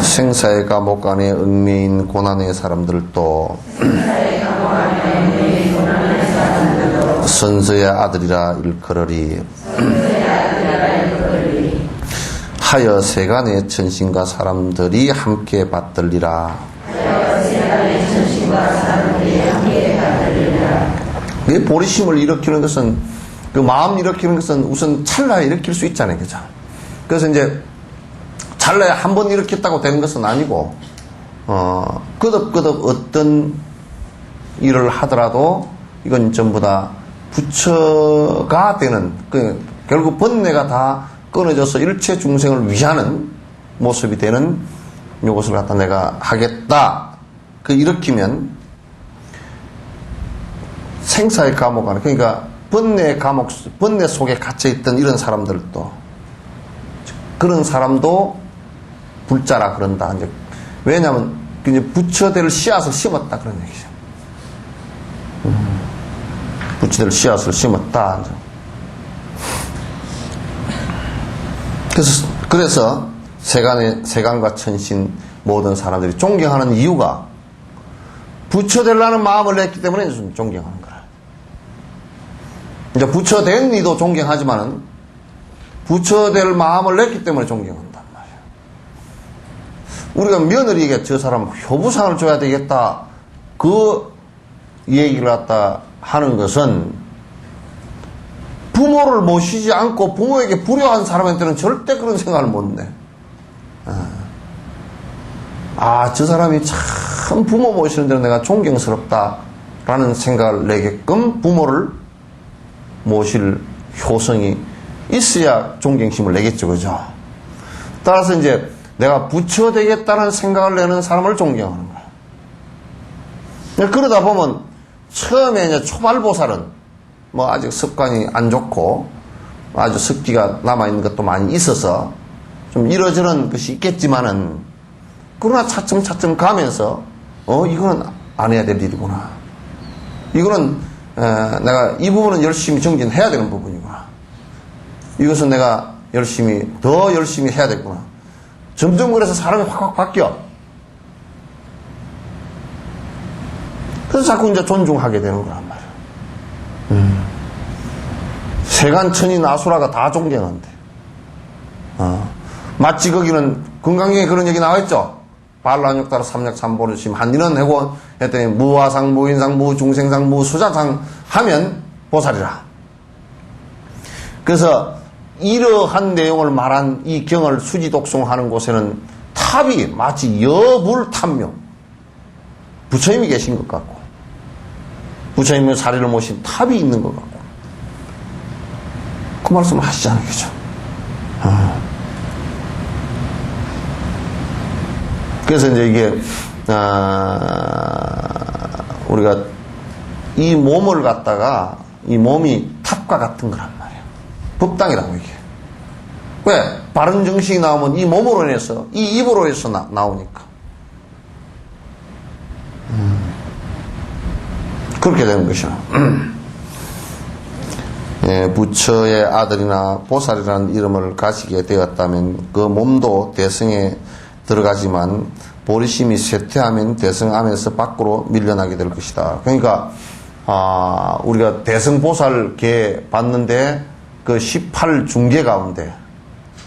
생사의 감옥 안에 얽매인 고난의 사람들도 선서의 아들이라 일컬으리. 하여 세간의 천신과 사람들이 함께 받들리라. 그 보리심을 일으키는 것은, 그 마음 일으키는 것은 우선 찰나에 일으킬 수 있잖아요. 그죠? 그래서 이제 찰나에 한 번 일으켰다고 되는 것은 아니고, 끄덕끄덕 어떤 일을 하더라도 이건 전부 다 부처가 되는, 결국 번뇌가 다 끊어져서 일체 중생을 위하는 모습이 되는 요것을 갖다 내가 하겠다. 일으키면 생사의 감옥 안에, 그러니까 번뇌의 감옥, 번뇌 속에 갇혀있던 이런 사람들도, 그런 사람도 불자라 그런다. 이제 왜냐하면 이제 부처될 씨앗을 심었다 그런 얘기죠. 부처될 씨앗을 심었다. 그래서 세간과 천신 모든 사람들이 존경하는 이유가 부처 되려는 마음을 냈기 때문에 존경하는 거라. 이제 부처 된 이도 존경하지만은 부처 될 마음을 냈기 때문에 존경한단 말이야. 우리가 며느리에게 저 사람 효부상을 줘야 되겠다. 그 얘기를 갖다 하는 것은 부모를 모시지 않고 부모에게 불효한 사람한테는 절대 그런 생각을 못 내. 저 사람이 참 부모 모시는 데는 내가 존경스럽다라는 생각을 내게끔 부모를 모실 효성이 있어야 존경심을 내겠죠. 그죠? 따라서 이제 내가 부처 되겠다는 생각을 내는 사람을 존경하는 거야. 그러다 보면 처음에 이제 초발보살은 아직 습관이 안 좋고 아주 습기가 남아있는 것도 많이 있어서 좀 이러저런 것이 있겠지만은, 그러나 차츰차츰 가면서 이거는 안 해야 될 일이구나. 이거는 내가 이 부분은 열심히 정진해야 되는 부분이구나. 이것은 내가 더 열심히 해야 되구나. 점점 그래서 사람이 확 바뀌어. 그래서 자꾸 이제 존중하게 되는 거란 말이야. 세간 천인 아수라가 다 존경한대. 마치 거기는 건강경에 그런 얘기 나와있죠. 반란육다로 삼약삼보르심 한인은 해고 했더니 무화상 무인상 무중생상 무수자상 하면 보살이라. 그래서 이러한 내용을 말한 이 경을 수지독송하는 곳에는 탑이 마치 여불탑묘, 부처님이 계신 것 같고 부처님의 자리를 모신 탑이 있는 것 같고, 그 말씀을 하시잖아요. 그죠? 그래서 이제 이게 우리가 이 몸을 갖다가, 이 몸이 탑과 같은 거란 말이에요. 법당이라고 이게. 왜? 바른 정신이 나오면 이 몸으로 인해서, 이 입으로 해서 나오니까. 그렇게 되는 것이야. 부처의 아들이나 보살이라는 이름을 가지게 되었다면 그 몸도 대성에 들어가지만 보리심이 쇠퇴하면 대성 안에서 밖으로 밀려나게 될 것이다. 그러니까 우리가 대성보살계 봤는데 그 18중계 가운데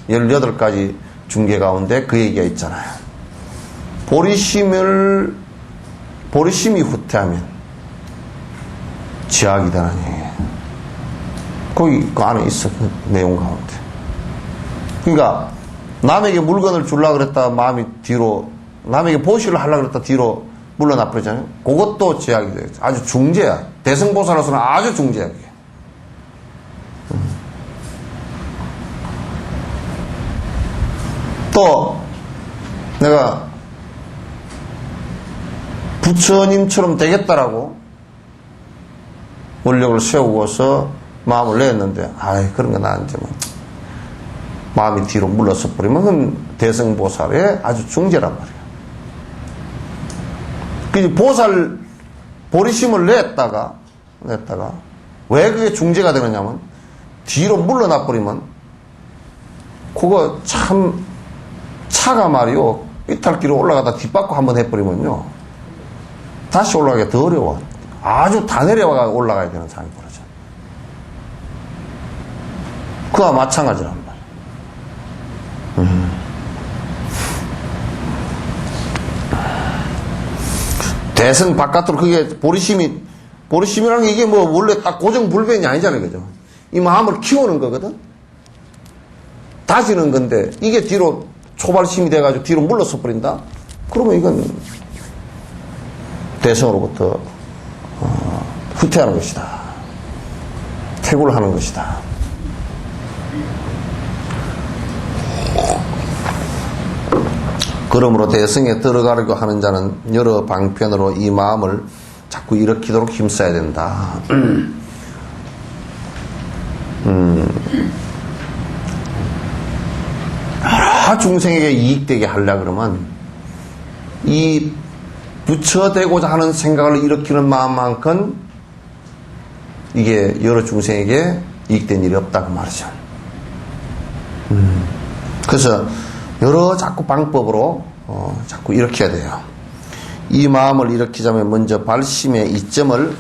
18가지 중계 가운데 그 얘기가 있잖아요. 보리심이 후퇴하면 지학이다라니. 거기 그 안에 있어, 그 내용 가운데. 그러니까 남에게 물건을 주려고 그랬다 마음이 뒤로, 남에게 보시를 하려고 그랬다 뒤로 물러나 버리잖아요. 그것도 제약이 돼요. 아주 중제야. 대승보살로서는 아주 중제약이에요. 또 내가 부처님처럼 되겠다라고 원력을 세우고서 마음을 내었는데, 아이, 그런 거 나한테 뭐 마음이 뒤로 물러서 버리면 그건 대승보살의 아주 중제란 말이에요. 그 보살 보리심을 냈다가 왜 그게 중제가 되느냐면, 뒤로 물러나 버리면 그거 참 차가 말이요, 이탈길로 올라가다 뒷바퀴 한번 해버리면요 다시 올라가기가 더 어려워. 아주 다 내려가 올라가야 되는 상황이 벌어져. 그와 마찬가지란 말이에요. 대승 바깥으로 그게 보리심이라는 게 이게 뭐 원래 딱 고정불변이 아니잖아요. 그죠? 이 마음을 키우는 거거든? 다지는 건데, 이게 뒤로 초발심이 돼가지고 뒤로 물러서 버린다? 그러면 이건 대승으로부터 후퇴하는 것이다. 퇴구를 하는 것이다. 그러므로 대승에 들어가려고 하는 자는 여러 방편으로 이 마음을 자꾸 일으키도록 힘써야 된다. 여러 중생에게 이익되게 하려고 그러면 이 부처되고자 하는 생각을 일으키는 마음만큼 이게 여러 중생에게 이익된 일이 없다고 말이죠. 그래서 여러 자꾸 방법으로 자꾸 일으켜야 돼요. 이 마음을 일으키자면 먼저 발심의 이점을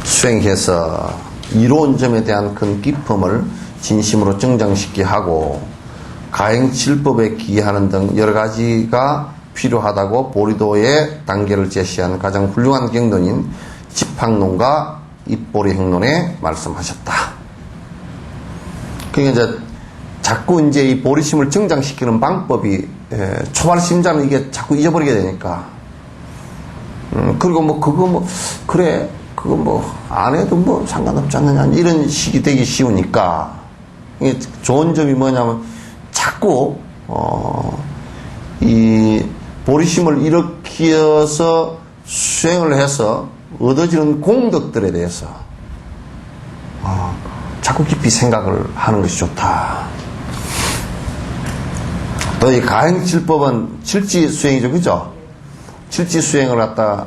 수행해서 이로운 점에 대한 큰 기품을 진심으로 정장시키게 하고, 가행칠법에 기하는 등 여러 가지가 필요하다고 보리도의 단계를 제시한 가장 훌륭한 경론인 집학론과 입보리 행론에 말씀하셨다. 그러니까 이제 자꾸 이제 이 보리심을 정장시키는 방법이, 초발심자는 이게 자꾸 잊어버리게 되니까, 그리고 뭐 그거 뭐 그래 그거 뭐 안 해도 뭐 상관없지 않느냐 이런 식이 되기 쉬우니까, 이게 좋은 점이 뭐냐면 자꾸 이 보리심을 일으켜서 수행을 해서 얻어지는 공덕들에 대해서 자꾸 깊이 생각을 하는 것이 좋다. 또 이 가행칠법은 칠지수행이죠, 그죠? 칠지수행을 갖다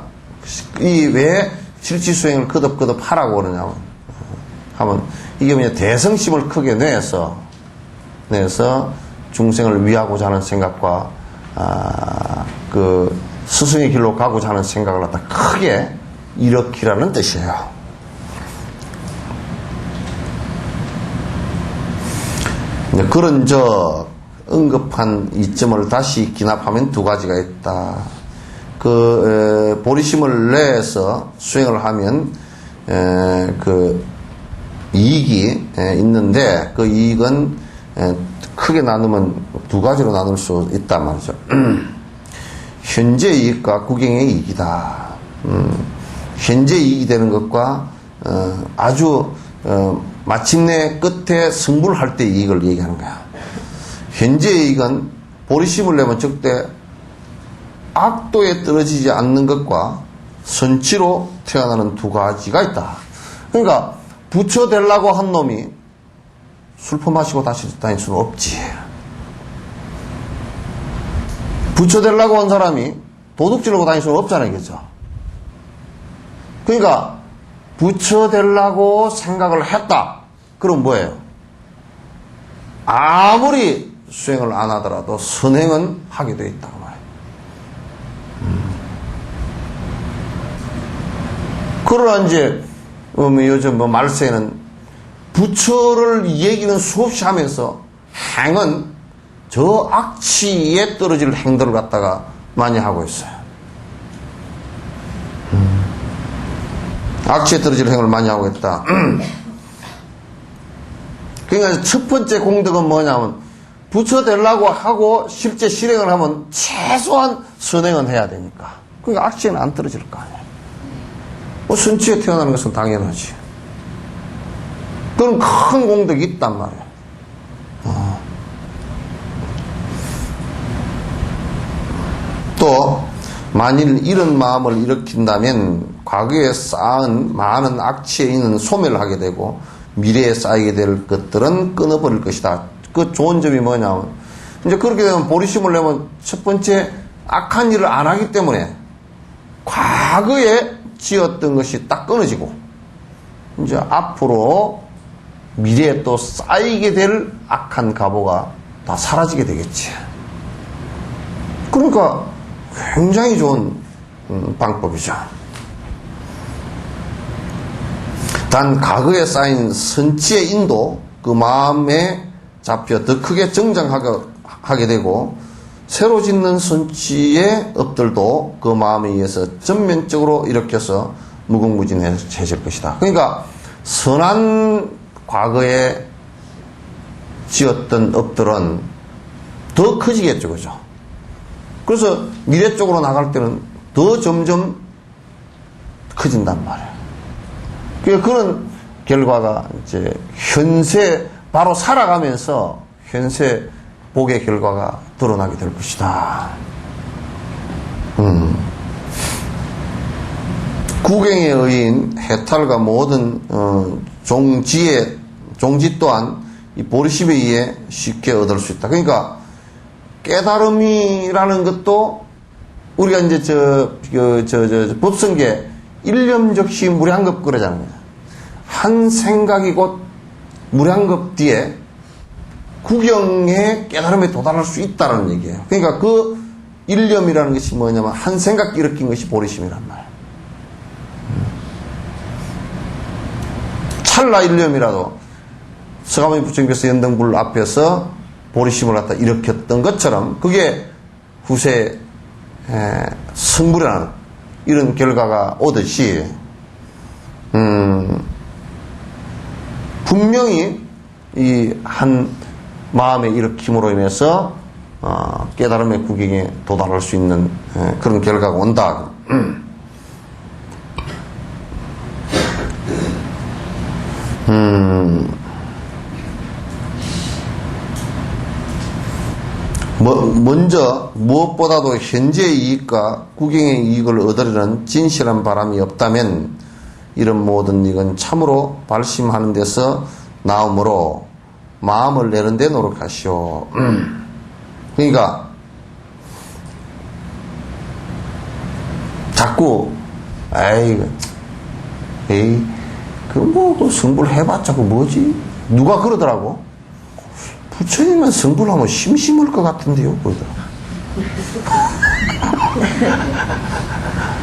이 왜 칠지수행을 거듭거듭 하라고 그러냐면, 하면 이게 뭐냐, 대성심을 크게 내서 중생을 위하고자 하는 생각과 그 스승의 길로 가고자 하는 생각을 갖다 크게 일으키라는 뜻이에요. 그런 언급한 이점을 다시 기납하면 두 가지가 있다. 보리심을 내서 수행을 하면 그 이익이 있는데, 그 이익은 크게 나누면 두 가지로 나눌 수 있단 말이죠. 현재 이익과 구경의 이익이다. 현재 이익이 되는 것과 아주 마침내 끝에 승부를 할 때 이익을 얘기하는 거야. 현재 이익은 보리심을 내면 절대 악도에 떨어지지 않는 것과 선치로 태어나는 두 가지가 있다. 그러니까 부처 되려고 한 놈이 술퍼 마시고 다시 다닐 수는 없지. 부처 되려고 한 사람이 도둑 질러고 다닐 수는 없잖아요, 그죠? 그러니까 부처 되려고 생각을 했다. 그럼 뭐예요? 아무리 수행을 안 하더라도 선행은 하게 돼 있다고 말해요. 그러나 이제 요즘 말세에는 부처를 얘기는 수없이 하면서 행은 저 악취에 떨어질 행동을 갖다가 많이 하고 있어요. 악취에 떨어질 행동을 많이 하고 있다. 그러니까 첫 번째 공덕은 뭐냐면 붙여대려고 하고 실제 실행을 하면 최소한 선행은 해야 되니까. 그러니까 악취는 안 떨어질 거 아니에요. 뭐 선취에 태어나는 것은 당연하지. 그런 큰 공덕이 있단 말이에요. 또 만일 이런 마음을 일으킨다면 과거에 쌓은 많은 악취에 있는 소멸을 하게 되고 미래에 쌓이게 될 것들은 끊어버릴 것이다. 그 좋은 점이 뭐냐면 이제 그렇게 되면 보리심을 내면 첫 번째 악한 일을 안 하기 때문에 과거에 지었던 것이 딱 끊어지고 이제 앞으로 미래에 또 쌓이게 될 악한 가보가 다 사라지게 되겠지. 그러니까 굉장히 좋은 방법이죠. 단 과거에 쌓인 선치의 인도 그 마음에 잡혀 더 크게 정장하게 되고 새로 짓는 선치의 업들도 그 마음에 의해서 전면적으로 일으켜서 무궁무진해질 것이다. 그러니까 선한 과거에 지었던 업들은 더 커지겠죠. 그죠? 그래서 미래 쪽으로 나갈 때는 더 점점 커진단 말이에요. 그런 결과가 이제 현세 바로 살아가면서 현세 복의 결과가 드러나게 될 것이다. 구경에 의인 해탈과 모든 종지 또한 이 보리심에 의해 쉽게 얻을 수 있다. 그러니까 깨달음이라는 것도 우리가 이제 법성계 일념적시 무량겁 그러잖아요. 한 생각이 곧 무량겁 뒤에 구경의 깨달음에 도달할 수 있다는 얘기예요. 그러니까 그 일념이라는 것이 뭐냐면 한 생각 일으킨 것이 보리심이란 말이에요. 찰나 일념이라도 서가모니 부처님께서 연등불 앞에서 보리심을 갖다 일으켰던 것처럼 그게 후세 성불이라는 이런 결과가 오듯이 분명히 이 한 마음의 일으킴으로 인해서 깨달음의 구경에 도달할 수 있는 그런 결과가 온다. 먼저 무엇보다도 현재의 이익과 구경의 이익을 얻으려는 진실한 바람이 없다면 이런 모든 이익은 참으로 발심하는 데서 나오므로 마음을 내는 데 노력하시오. 그러니까 자꾸 그 성불 해봤자 그 뭐지? 누가 그러더라고? 부처님은 성불하면 심심할 것 같은데요, 그러더라고.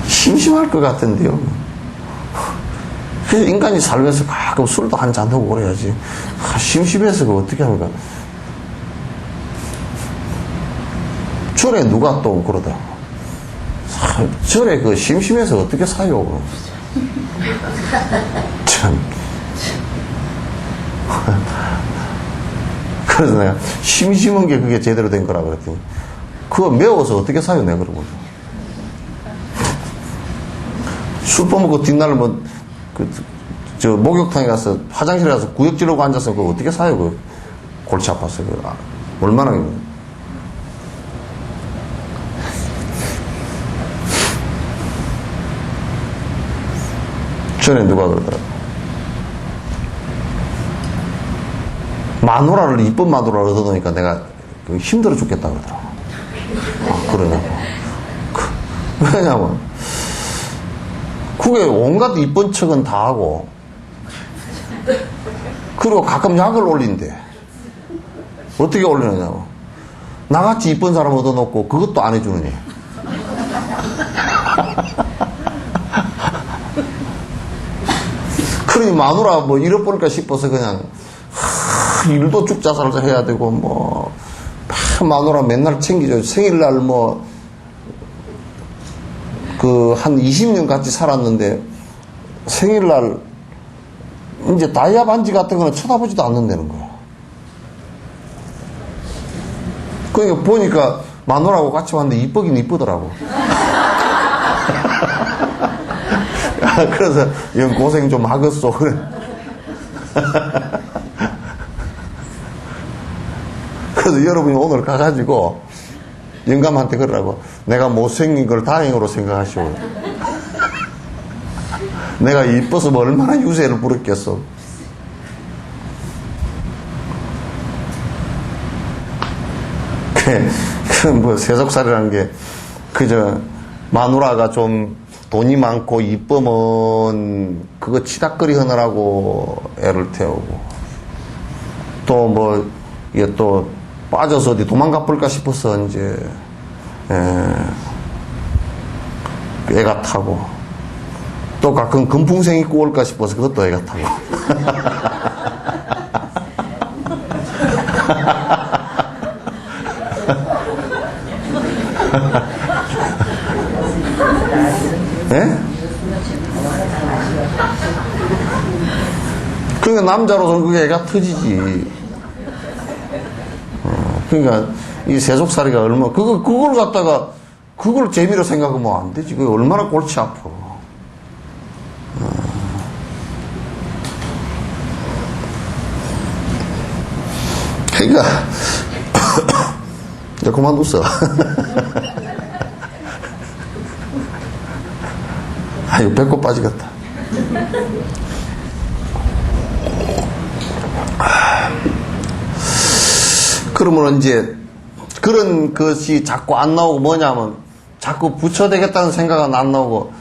심심할 것 같은데요. 그래서 인간이 살면서 가끔 술도 한잔 하고 그래야지. 심심해서 그 어떻게 합니까? 절에 누가 또 그러더라고. 절에 그 심심해서 어떻게 사요? 참. 그래서 내가 심심한 게 그게 제대로 된 거라 그랬더니 그거 매워서 어떻게 사요? 내가 그러고. 술 퍼먹고 뒷날 목욕탕에 가서 화장실에 가서 구역질하고 앉아서 그거 어떻게 사요? 그 골치 아파서. 얼마나. 전에 누가 그러더라고. 마누라를, 이쁜 마누라를 얻어놓으니까 내가 힘들어 죽겠다 그러더라고. 그러냐고. 왜냐면, 그게 온갖 이쁜 척은 다 하고, 그리고 가끔 약을 올린대. 어떻게 올리느냐고. 나같이 이쁜 사람 얻어놓고 그것도 안 해주느니. 그러니 마누라 뭐 잃어버릴까 싶어서 그냥 일도 쭉 자살을 해야 되고 뭐 마누라 맨날 챙기죠. 생일날 뭐 그 한 20년 같이 살았는데 생일날 이제 다이아 반지 같은 거는 쳐다보지도 않는다는 거야. 그러니까 보니까 마누라하고 같이 왔는데 이쁘긴 이쁘더라고. 그래서 영 고생 좀 하겠소. 그래. 그래서 여러분이 오늘 가가지고 영감한테 그러라고. 내가 못생긴 걸 다행으로 생각하시오. 내가 이뻐서 뭐 얼마나 유세를 부렸겠어. 그 뭐 세속살이라는 게 그저 마누라가 좀 돈이 많고 이쁘면 그거 치닥거리 하느라고 애를 태우고 또 뭐 이게 또 빠져서 어디 도망가 볼까 싶어서 이제 애가 타고 또 가끔 금풍생 입고 올까 싶어서 그것도 애가 타고 예? 그러니까 남자로서는 그게 애가 터지지. 그러니까 이 세속살이가 얼마 그걸 갖다가 그걸 재미로 생각하면 안 되지. 그게 얼마나 골치 아파. 그러니까 이제 그만 웃어. 아유, 배꼽 빠지겠다. 그러면 이제 그런 것이 자꾸 안 나오고 뭐냐면 자꾸 부처되겠다는 생각은 안 나오고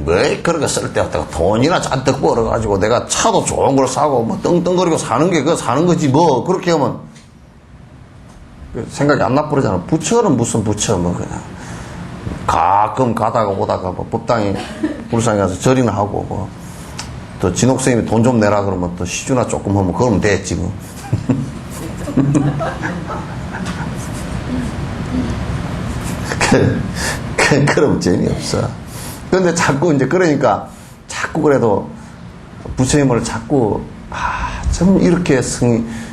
뭐 그렇게 쓸데없다가 돈이나 잔뜩 벌어가지고 내가 차도 좋은 걸 사고 뭐 떵떵거리고 사는 게 그거 사는 거지 뭐 그렇게 하면 생각이 안 나버리잖아. 부처는 무슨 부처 뭐 그냥 가끔 가다가 오다가 뭐 법당에 불상에 가서 절이나 하고 뭐 또 진옥스님이 돈 좀 내라 그러면 또 시주나 조금 하면 그러면 됐지 뭐. 그럼 재미없어. 근데 자꾸 이제 그러니까 자꾸 그래도 부처님을 자꾸 참 이렇게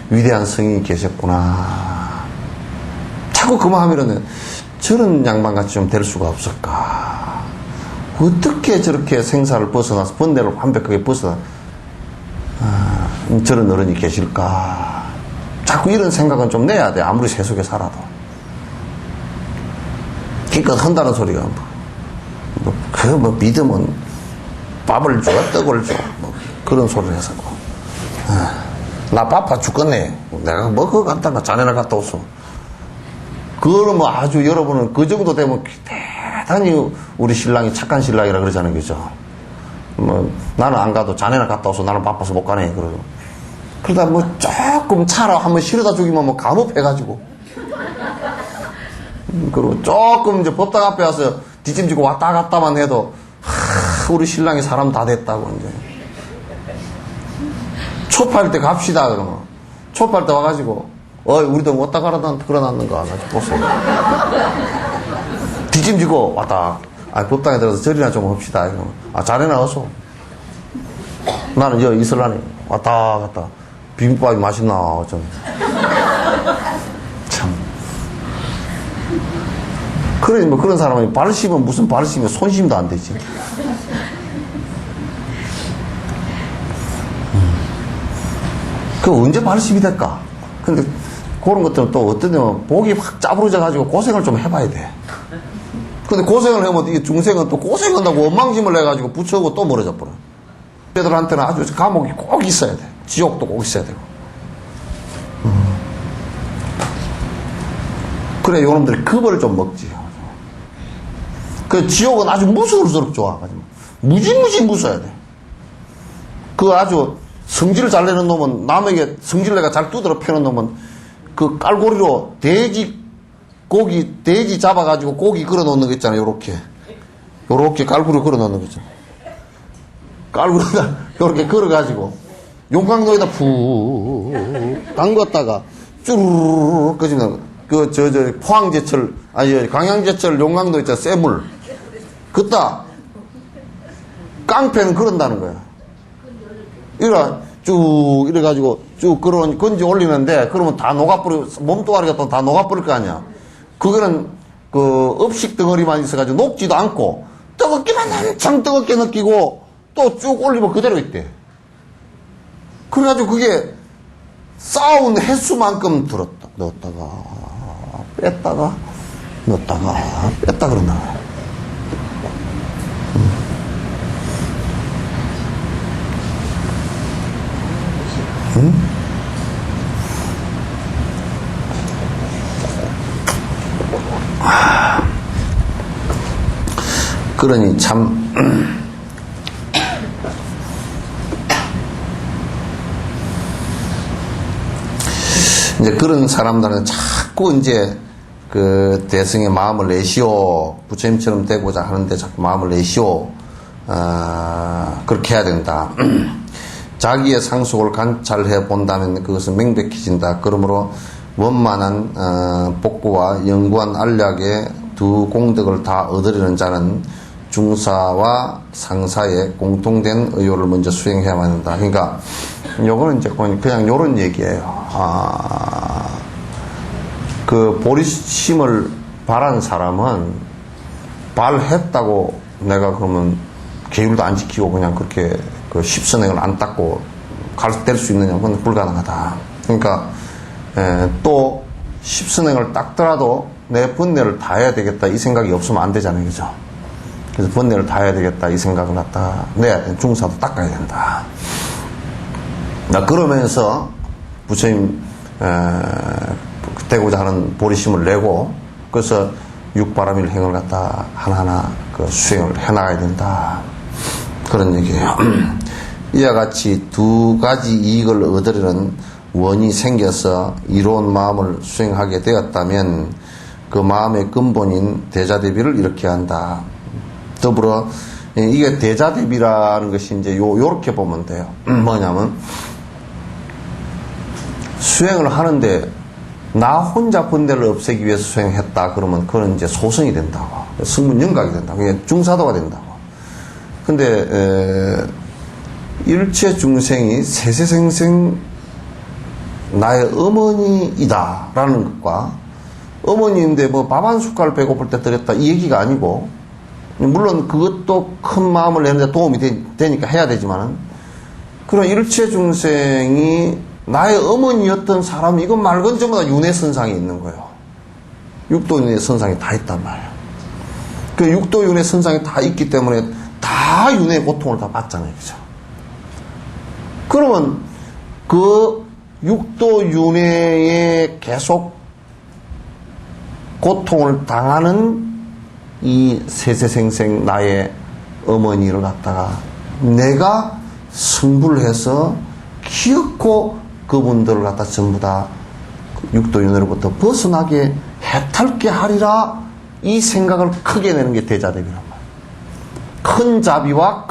위대한 성인이 계셨구나. 자꾸 그만하면은 저런 양반같이 좀 될 수가 없을까. 어떻게 저렇게 생사를 벗어나서 번뇌를 완벽하게 벗어나 저런 어른이 계실까. 자꾸 이런 생각은 좀 내야 돼. 아무리 세속에 살아도. 기껏 한다는 소리가 뭐 믿으면 밥을 줘 떡을 줘 뭐 그런 소리를 해서 나 바빠 죽겠네. 내가 뭐 그거 간단한 자네나 갔다 오소. 그러면 아주 여러분은 그 정도 되면 대단히 우리 신랑이 착한 신랑이라 그러잖아요. 그죠? 뭐 나는 안 가도 자네나 갔다 오소. 나는 바빠서 못 가네. 그러다 뭐 조금 차라 한번 실어다 주기만 뭐 감업해가지고 그리고 조금 이제 법당 앞에 와서 뒷짐지고 왔다 갔다만 해도 우리 신랑이 사람 다 됐다고 이제 초파할 때 갑시다 그러면 초파할 때 와가지고 우리도 왔다 걸어놨는가 보세요. 뒷짐지고 왔다 법당에 들어서 절이나 좀 합시다 이러면 자네나 어서 나는 여기 있을라니 왔다 갔다 비빔밥이 맛있나 어쩌면 참 그러니 뭐 그런 사람이 발심은 무슨 발심이 손심도 안 되지. 그 언제 발심이 될까? 근데 그런 것들은 또 어떤 데면 복이 확 짜부러져 가지고 고생을 좀 해봐야 돼. 근데 고생을 하면 이 중생은 또 고생한다고 원망심을 해가지고 부처하고 또 멀어져 버려. 애들한테는 아주 감옥이 꼭 있어야 돼. 지옥도 꼭 있어야 되고. 그래 요놈들이 급을 좀 먹지. 그 지옥은 아주 무서울수록 좋아. 무지무지 무서워야 돼. 그 아주 성질을 잘 내는 놈은 남에게 성질 내가 잘 두드러 패는 놈은 그 깔고리로 돼지 잡아가지고 고기 걸어 놓는 거 있잖아요. 요렇게 깔고리 걸어 놓는 거 있잖아요. 깔고리다 요렇게 걸어가지고 용광로에다 푹 담갔다가 쭈르르 꺼지면 포항제철 광양제철 용광로 있잖아. 쇠물 그따 깡패는 그런다는 거야. 이래가지고 쭉 건지 올리는데, 그러면 다 몸뚱아리가 또 다 녹아버릴 거 아니야. 그거는, 업식 덩어리만 있어가지고 녹지도 않고, 뜨겁기만 한참 뜨겁게 느끼고, 또 쭉 올리면 그대로 있대. 그래가지고 그게 쌓아온 횟수만큼 넣었다가, 뺐다가, 넣었다가, 뺐다 그런다. 응? 그러니 참 이제 그런 사람들은 자꾸 이제 그 대승의 마음을 내시오, 부처님처럼 되고자 하는데 자꾸 마음을 내시오, 그렇게 해야 된다. 자기의 상속을 관찰해 본다면 그것은 명백해진다. 그러므로 원만한 복구와 영구한 안락의 두 공덕을 다 얻으려는 자는 중사와 상사의 공통된 의요를 먼저 수행해야만 한다. 그러니까 요거는 이제 그냥 요런 얘기예요. 그 보리심을 바란 사람은 발했다고 내가 그러면 계율도 안 지키고 그냥 그렇게 그 십선행을 안 닦고 될 수 있느냐? 그건 불가능하다. 그러니까 또 십선행을 닦더라도 내 번뇌를 다 해야 되겠다 이 생각이 없으면 안 되잖아요, 그죠? 그래서 번뇌를 다 해야 되겠다 이 생각을 갖다 내야 돼. 중사도 닦아야 된다. 나 그러면서 부처님 되고자 하는 보리심을 내고, 그래서 육바라밀 행을 갖다 하나하나 그 수행을 해나가야 된다. 그런 얘기예요. 이와 같이 두 가지 이익을 얻으려는 원이 생겨서 이로운 마음을 수행하게 되었다면 그 마음의 근본인 대자대비를 이렇게 한다. 더불어 이게 대자대비라는 것이 이제 요렇게 보면 돼요. 뭐냐면 수행을 하는데 나 혼자 번뇌를 없애기 위해서 수행했다 그러면 그건 이제 소성이 된다고, 승문영각이 된다고, 그게 중사도가 된다고. 근데 일체 중생이 세세생생 나의 어머니이다 라는 것과, 어머니인데 뭐 밥 한 숟갈 배고플 때 드렸다 이 얘기가 아니고, 물론 그것도 큰 마음을 내는데 도움이 되니까 해야 되지만은, 그런 일체 중생이 나의 어머니였던 사람, 이건 말건 전부 다 윤회선상이 있는 거예요. 육도윤회 선상이 다 있단 말이에요. 그 육도윤회 선상이 다 있기 때문에 다 윤회의 고통을 다 받잖아요, 그죠? 그러면 그 육도윤회에 계속 고통을 당하는 이 세세생생 나의 어머니를 갖다가 내가 승부를 해서 기어코 그분들을 갖다 전부 다 육도윤회로부터 벗어나게 해탈게 하리라, 이 생각을 크게 내는 게 대자대비란 말이에요. 큰 자비와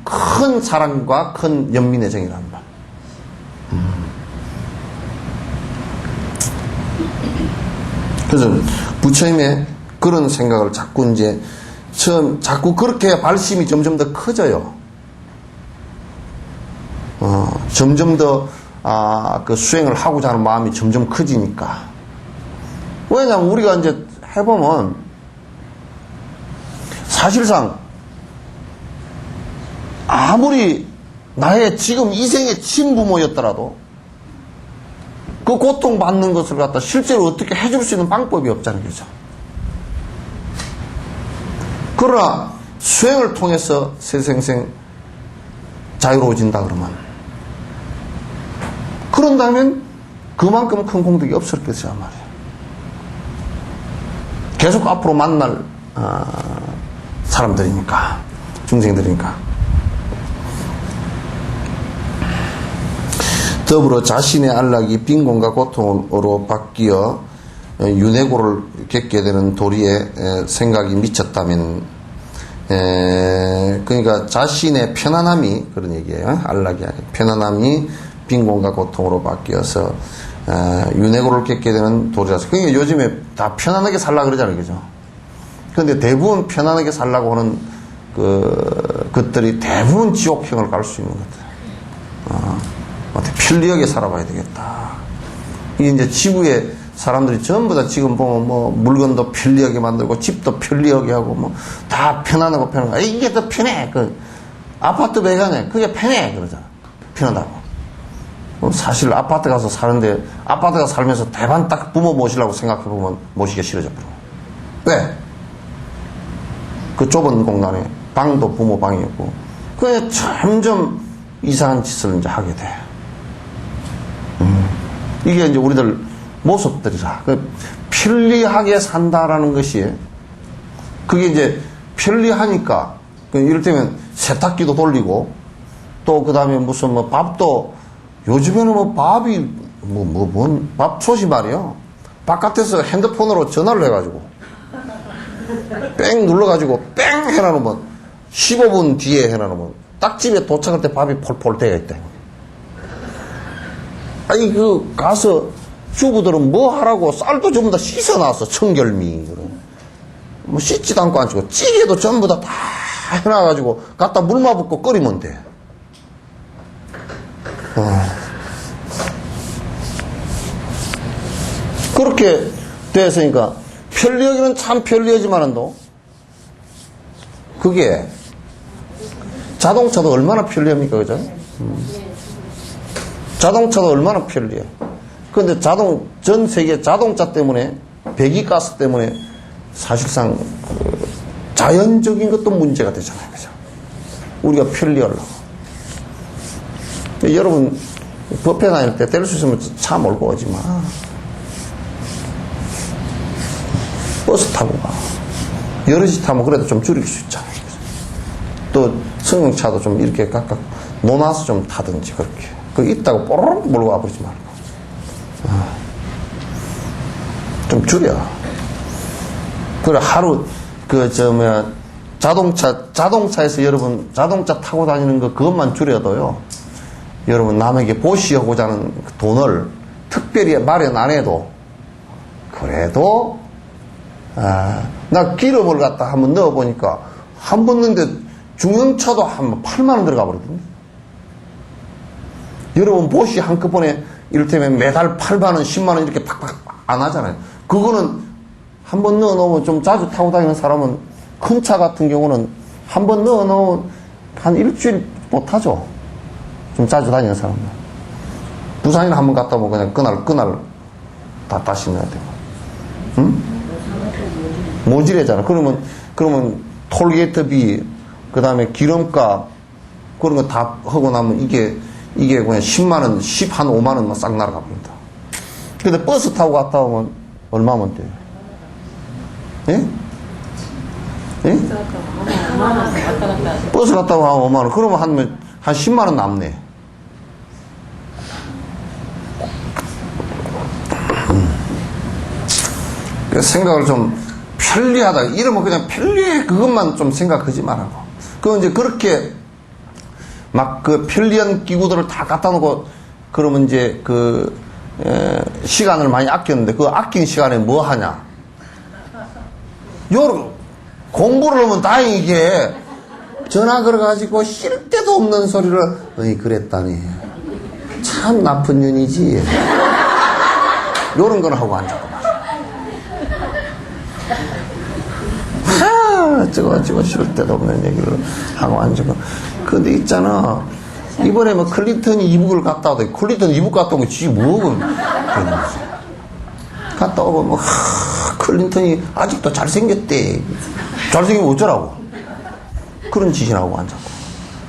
큰 사랑과 큰 연민의 정이란 말이에요. 그래서 부처님의 그런 생각을 자꾸 자꾸 그렇게 발심이 점점 더 커져요. 점점 더, 그 수행을 하고자 하는 마음이 점점 커지니까. 왜냐면 우리가 이제 해보면, 사실상, 아무리 나의 지금 이 생의 친부모였더라도, 그 고통받는 것을 갖다 실제로 어떻게 해줄 수 있는 방법이 없잖아요, 그죠? 그러나, 수행을 통해서 세생생 자유로워진다 그러면, 그런다면 그만큼 큰 공덕이 없었겠죠 말이에요. 계속 앞으로 만날 사람들이니까, 중생들이니까. 더불어 자신의 안락이 빈곤과 고통으로 바뀌어 윤회고를 겪게 되는 도리에 생각이 미쳤다면, 그러니까 자신의 편안함이, 그런 얘기예요. 안락이 아니라 편안함이 빈곤과 고통으로 바뀌어서 윤회고를 겪게 되는 도리라서. 그러니까 요즘에 다 편안하게 살라 그러잖아요, 그죠? 그런데 대부분 편안하게 살라고 하는 것들이 대부분 지옥행을 갈 수 있는 것들. 편리하게 살아봐야 되겠다. 이게 이제 지구에 사람들이 전부 다 지금 보면 뭐 물건도 편리하게 만들고 집도 편리하게 하고 뭐 다 편안하고 편하고 이게 더 편해. 그 아파트 매간에 그게 편해 그러잖아. 편하다고. 사실 아파트 가서 사는데 아파트 가서 살면서 대반 딱 부모 모시려고 생각해 보면 모시기가 싫어져 버려. 왜? 그 좁은 공간에 방도 부모 방이었고 그냥 점점 이상한 짓을 이제 하게 돼. 이게 이제 우리들 모습들이라. 편리하게 산다라는 것이 그게 이제 편리하니까 이를테면 세탁기도 돌리고 또 그 다음에 무슨 뭐 밥도 요즘에는 뭐 밥이 밥솥이 말이요. 바깥에서 핸드폰으로 전화를 해가지고 뺑 눌러가지고 뺑 해놔놓으면 15분 뒤에 해놔놓으면 딱 집에 도착할 때 밥이 폴폴 되어 있다. 아니 그 가서 주부들은 뭐 하라고 쌀도 전부 다 씻어놨어. 청결미. 뭐 씻지도 않고 안 치고 찌개도 전부 다 해놔가지고 갖다 물만 붓고 끓이면 돼. 그렇게 됐으니까 편리하기는 참 편리하지만도 그게 자동차도 얼마나 편리합니까, 그죠? 자동차도 얼마나 편리해. 그런데 전 세계 자동차 때문에 배기가스 때문에 사실상 자연적인 것도 문제가 되잖아요, 그죠? 우리가 편리하려고. 여러분 법회 다닐 때 뗄 수 있으면 차 몰고 오지 마. 버스 타고 가. 여럿이 타면 그래도 좀 줄일 수 있잖아요. 또 승용차도 좀 이렇게 각각 놓아서 좀 타든지 그렇게. 그 있다고 뽀로록 몰고 와버리지 말고. 좀 줄여. 그래 하루 자동차에서 여러분 자동차 타고 다니는 거 그것만 줄여도요. 여러분 남에게 보시하고자 하는 돈을 특별히 마련 안 해도 그래도 나 기름을 갖다 한번 넣어보니까 한 번 넣는데 중형차도 한 8만 원 들어가 버리거든요. 여러분 보시 한꺼번에 이를테면 매달 8만 원 10만 원 이렇게 팍팍 안 하잖아요. 그거는 한 번 넣어놓으면 좀 자주 타고 다니는 사람은 큰 차 같은 경우는 한 번 넣어놓으면 한 일주일 못 하죠. 좀 자주 다니는 사람은. 부산이나 한 번 갔다 오면 그냥 그날 다 다시 넣어야 되고. 응? 모질해잖아. 그러면 톨게이트비, 그 다음에 기름값, 그런 거 다 하고 나면 이게 그냥 10만원, 10한 5만원만 싹 날아가 버린다. 근데 버스 타고 갔다 오면 얼마면 돼요? 예? 예? 버스 갔다 오면 5만원. 그러면 한 10만원 남네. 생각을 좀 편리하다. 이러면 그냥 편리해. 그것만 좀 생각하지 말라고. 그 이제 그렇게 막 그 편리한 기구들을 다 갖다 놓고 그러면 이제 시간을 많이 아꼈는데 그 아낀 시간에 뭐 하냐? 공부를 하면 다행이게 전화 걸어가지고 쉴 데도 없는 소리를 어이 그랬다니 참 나쁜 년이지. 요런 건 하고 앉았고 어쩌고 쉴 데도 없는 얘기를 하고 앉고. 근데 있잖아 이번에 뭐 클린턴이 이북을 갔다 오더니 클린턴 이북 갔다 오면 지 뭐 갔다 오면 뭐 클린턴이 아직도 잘생겼대. 잘생기면 어쩌라고. 그런 짓이나 하고 앉았고.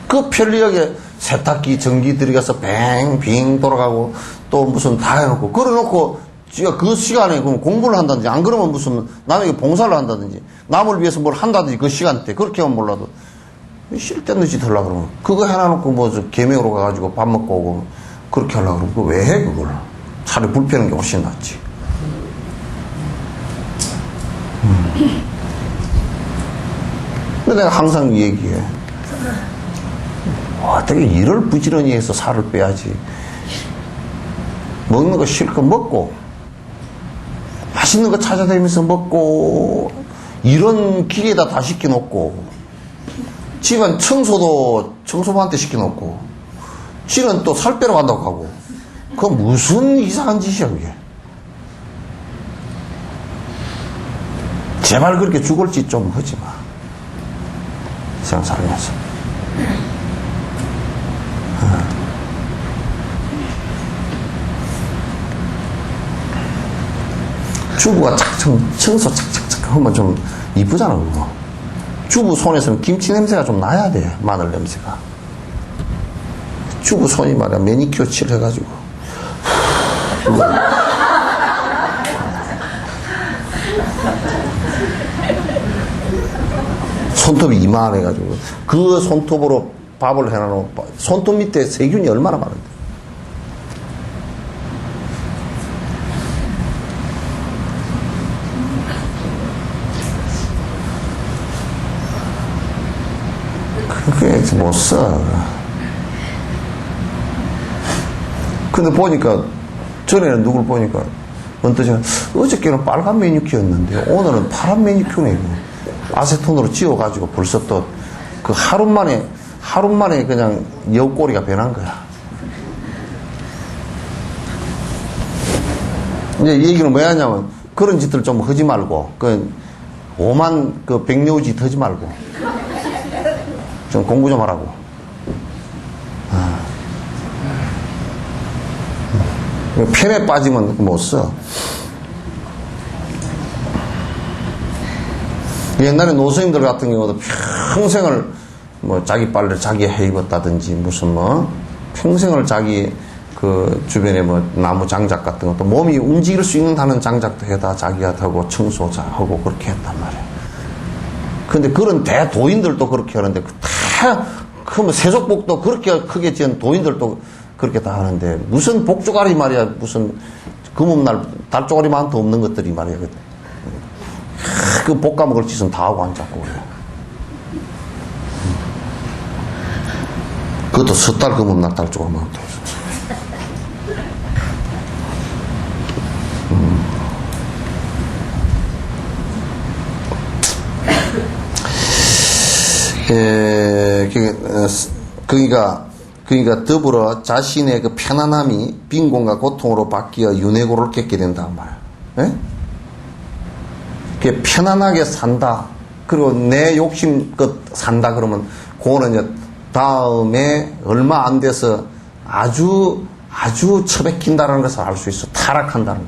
그 편리하게 세탁기 전기 들어가서 뱅빙 돌아가고 또 무슨 다 해놓고 그래놓고 지가 그 시간에 그럼 공부를 한다든지 안 그러면 무슨 남에게 봉사를 한다든지 남을 위해서 뭘 한다든지 그 시간대 그렇게 하면 몰라도 쓸데없는 짓 하려고 그러면 그거 해놔놓고 뭐 개명으로 가가지고 밥 먹고 오고 그렇게 하려고 그러면 그거 왜 해 그걸. 차라리 불편한 게 훨씬 낫지. 근데 내가 항상 얘기해. 어떻게 일을 부지런히 해서 살을 빼야지. 먹는 거 실컷 먹고 맛있는 거 찾아다니면서 먹고 이런 기계에다 다 시켜놓고 집안 청소도 청소부한테 시켜놓고 지는 또 살 빼러 간다고 하고 그건 무슨 이상한 짓이야, 그게. 제발 그렇게 죽을 짓 좀 하지 마. 세상 살면서. 주부가 청소 착착착 하면 좀 이쁘잖아, 그거. 주부 손에서는 김치 냄새가 좀 나야 돼, 마늘 냄새가. 주부 손이 말이야, 매니큐어 칠해가지고. 손톱이 이만해가지고. 그 손톱으로 밥을 해놔놓으면, 손톱 밑에 세균이 얼마나 많은데. 그게 못 써. 근데 보니까, 전에는 누굴 보니까, 언뜻 어저께는 빨간 매니큐어였는데, 오늘은 파란 매니큐어네, 이거. 아세톤으로 지워가지고 벌써 또, 그 하루 만에 그냥 여우꼬리가 변한 거야. 이제 이 얘기는 왜 하냐면, 그런 짓들 좀 하지 말고, 오만 백려우짓 하지 말고, 좀 공부 좀 하라고. 편에 빠지면 못 써. 옛날에 노선인들 같은 경우도 평생을 자기 빨래를 자기 해 입었다든지 무슨 평생을 자기 주변에 나무 장작 같은 것도 몸이 움직일 수 있는 하는 장작도 해다 자기가 하고 청소하고 그렇게 했단 말이야. 근데 그런 대도인들도 그렇게 하는데 그러면 세속복도 그렇게 크게 지은 도인들도 그렇게 다 하는데 무슨 복조가리 말이야, 무슨 금음날 달조가리만도 없는 것들이 말이야. 그 볶아먹을 짓은 다 하고 앉았고 그래. 그것도 섣달 금음날 달조가리만도 없어. 그러니까 더불어 자신의 그 편안함이 빈곤과 고통으로 바뀌어 윤회고를 겪게 된단 말이야. 예? 편안하게 산다. 그리고 내 욕심껏 산다 그러면 그거는 다음에 얼마 안 돼서 아주 처박힌다는 것을 알 수 있어. 타락한다는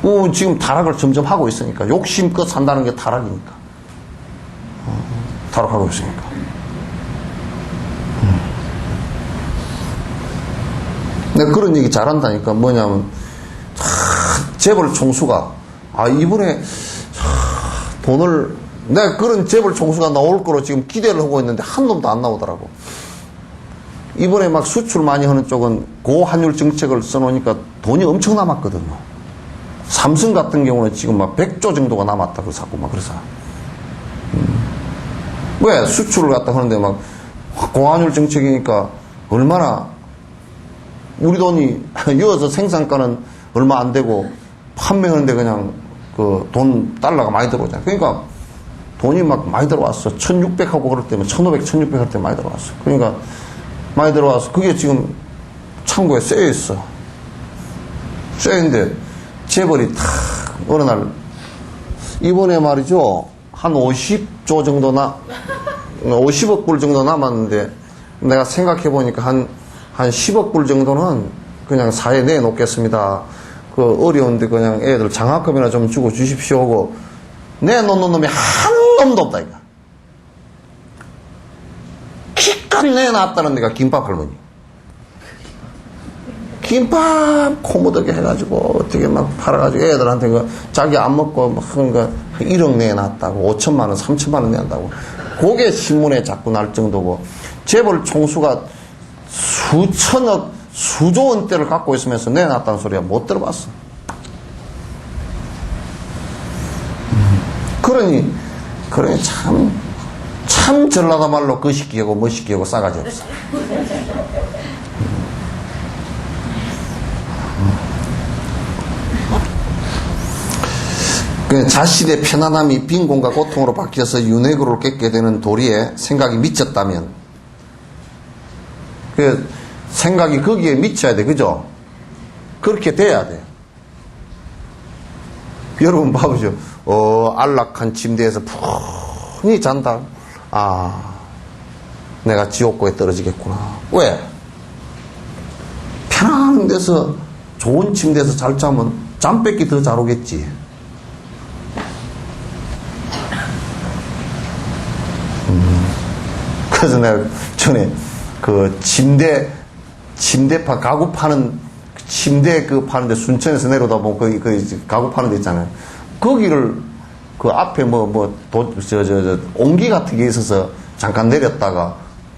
거야. 지금 타락을 점점 하고 있으니까 욕심껏 산다는 게 타락이니까. 타락하고 있으니까. 내가 그런 얘기 잘한다니까. 뭐냐면 재벌 총수가 이번에 돈을 내가 그런 재벌 총수가 나올 거로 지금 기대를 하고 있는데 한 놈도 안 나오더라고. 이번에 막 수출 많이 하는 쪽은 고환율 정책을 써놓으니까 돈이 엄청 남았거든요. 삼성 같은 경우는 지금 막 100조 정도가 남았다고 자꾸 막 그래서. 왜 수출을 갖다 하는데 막 고환율 정책이니까 얼마나 우리 돈이 이어서 생산가는 얼마 안 되고 판매하는데 그냥 돈 달러가 많이 들어오잖아. 그러니까 돈이 막 많이 들어왔어. 1600하고 그럴 때면 1500, 1600 할 때 많이 들어왔어. 그러니까 많이 들어와서 그게 지금 창고에 쇠여 있어. 쇠여 있는데 재벌이 탁 어느 날 이번에 말이죠 한 50조 정도 50억 불 정도 남았는데 내가 생각해 보니까 한 10억 불 정도는 그냥 사회에 내놓겠습니다. 어려운데 그냥 애들 장학금이나 좀 주고 주십시오 하고 내놓는 놈이 한 놈도 없다 이거. 기껏 내놨다는 데가 김밥 할머니. 김밥 코묻하게 해가지고 어떻게 막 팔아가지고 애들한테 자기 안 먹고 막 그런 거 1억 내놨다고 5천만 원 3천만 원 내놨다고 그게 신문에 자꾸 날 정도고 재벌 총수가 수천억 수조 원대를 갖고 있으면서 내놨다는 소리가 못 들어봤어. 그러니 참 전라도 말로 거시기하고 멋있기하고 싸가지 없어. 자신의 편안함이 빈곤과 고통으로 바뀌어서 윤회고를 겪게 되는 도리에 생각이 미쳤다면 생각이 거기에 미쳐야 돼. 그죠? 그렇게 돼야 돼요. 여러분 봐보죠. 안락한 침대에서 푹이 잔다. 내가 지옥고에 떨어지겠구나. 왜? 편안한 데서 좋은 침대에서 잘 자면 잠뺏기 더 잘 오겠지. 그래서 내가 전에 그 침대파 가구 파는 침대 파는데 순천에서 내려다 보면 그 가구 파는 데 있잖아요. 거기를 그 앞에 옹기 같은 게 있어서 잠깐 내렸다가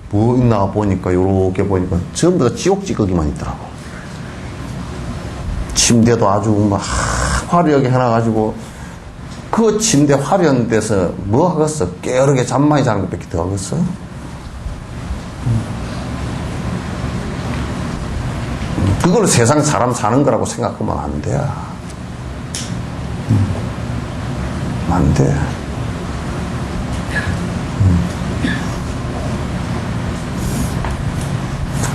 뭐 있나 보니까 요렇게 보니까 전부 다 지옥 찌꺼기만 있더라고. 침대도 아주 막 화려하게 해놔가지고 그 침대 화려한 데서 뭐 하겠어? 깨어르게 잠 많이 자는 것밖에 더 하겠어? 그걸 세상 사람 사는 거라고 생각하면 안 돼. 안 돼.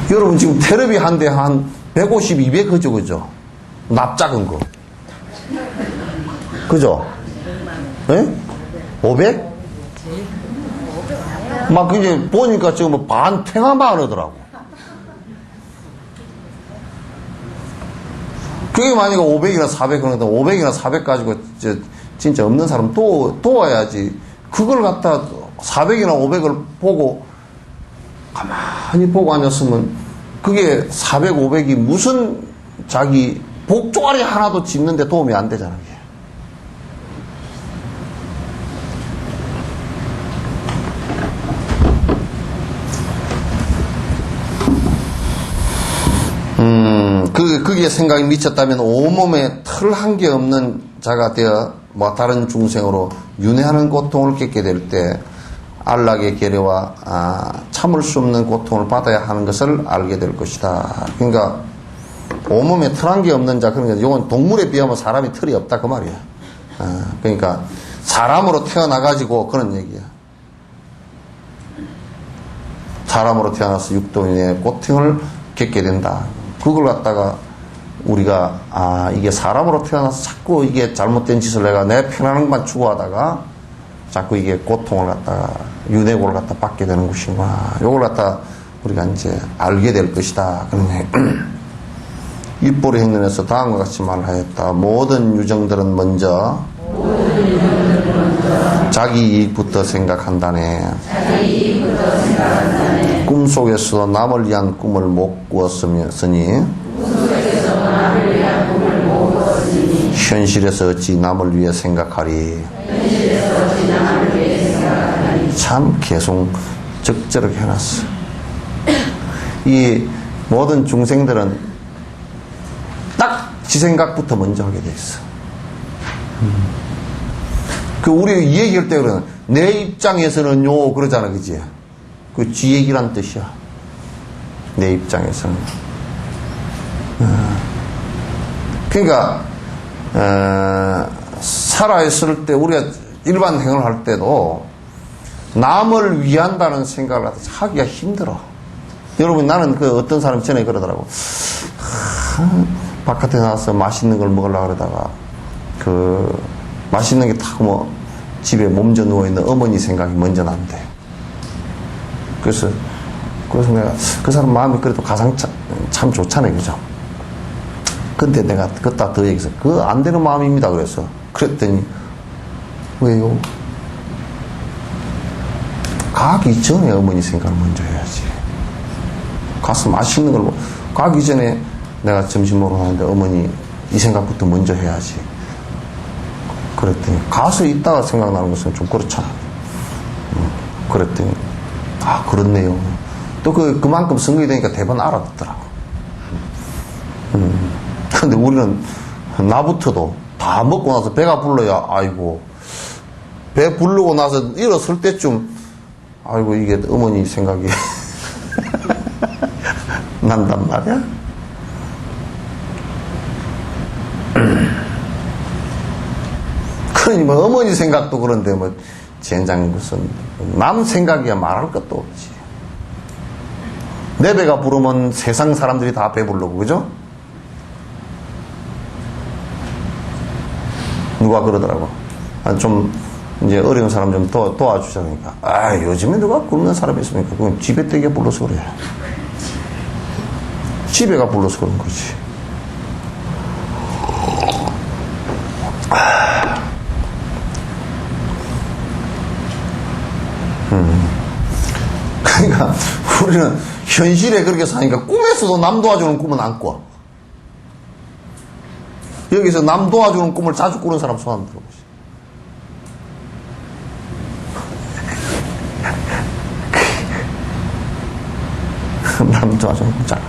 여러분 지금 테레비 한 대 한 150, 200 그죠, 그죠? 납작은 거. 그죠? 예? 500? 막 이제 보니까 지금 반 팽아만 하더라고. 그게 만약에 500이나 400 그러는데 500이나 400 가지고 진짜 없는 사람 또 와야지. 그걸 갖다 400이나 500을 보고 가만히 보고 앉았으면 그게 400, 500이 무슨 자기 복조가리 하나도 짓는데 도움이 안 되잖아. 그게. 그게 생각이 미쳤다면 온몸에 털 한 개 없는 자가 되어 다른 중생으로 윤회하는 고통을 겪게 될 때 안락의 계례와 참을 수 없는 고통을 받아야 하는 것을 알게 될 것이다. 그러니까 온몸에 털 한 개 없는 자, 그러니까 이건 동물에 비하면 사람이 털이 없다 그 말이야. 그러니까 사람으로 태어나가지고 그런 얘기야. 사람으로 태어나서 육도인의 고통을 겪게 된다. 그걸 갖다가 우리가 이게 사람으로 태어나서 자꾸 이게 잘못된 짓을 내가 내 편안한 것만 추구하다가 자꾸 이게 고통을 갖다가 윤회고를 갖다 받게 되는 것이구나. 요걸 갖다 우리가 이제 알게 될 것이다. 그런 얘기. 입보리 행론에서 다음과 같이 말하였다. 모든 유정들은 먼저 자기 이익부터 생각한다네. 꿈속에서도 남을 위한 꿈을 못 꾸었으니 현실에서 어찌 남을 위해 생각하리. 참 계속 적절하게 해놨어. 이 모든 중생들은 딱 지 생각부터 먼저 하게 돼 있어. 우리 이 얘기할 때 그러는 내 입장에서는요 그러잖아, 그지? 그 지 얘기란 뜻이야. 내 입장에서는. 그러니까 살아있을 때 우리가 일반 행을 할 때도 남을 위한다는 생각을 하기가 힘들어. 여러분, 나는 어떤 사람이 전에 그러더라고. 바깥에 나와서 맛있는 걸 먹으려고 그러다가 맛있는 게 딱 집에 몸져 누워있는 어머니 생각이 먼저 난대. 그래서 내가 그 사람 마음이 그래도 가장 참 좋잖아요, 그죠? 근데 내가 그따 더 얘기해서 그거 안 되는 마음입니다. 그랬더니 왜요? 가기 전에 어머니 생각을 먼저 해야지. 가서 맛있는 걸 가기 전에 내가 점심 먹으러 가는데 어머니 이 생각부터 먼저 해야지. 그랬더니 가서 있다가 생각나는 것은 좀 그렇잖아. 그랬더니 그렇네요. 또 그만큼 성공이 되니까 대번 알아듣더라고. 근데 우리는 나부터도 다 먹고 나서 배가 불러야 아이고, 배 부르고 나서 일어설 때쯤 아이고 이게 어머니 생각이 난단 말이야. 그러니 어머니 생각도 그런데 젠장 무슨 남 생각이야 말할 것도 없지. 내 배가 부르면 세상 사람들이 다 배부르고, 그죠? 누가 그러더라고. 좀 이제 어려운 사람 좀 도와주자. 그러니까 요즘에 누가 굶는 사람이 있습니까? 그건 지배되게 불러서 그래. 지배가 불러서 그런 거지. 그러니까 우리는 현실에 그렇게 사니까 꿈에서도 남 도와주는 꿈은 안 꿔. 여기서 남 도와주는 꿈을 자주 꾸는 사람 손 한번 들어보시죠. 남 도와주는 꿈 잘.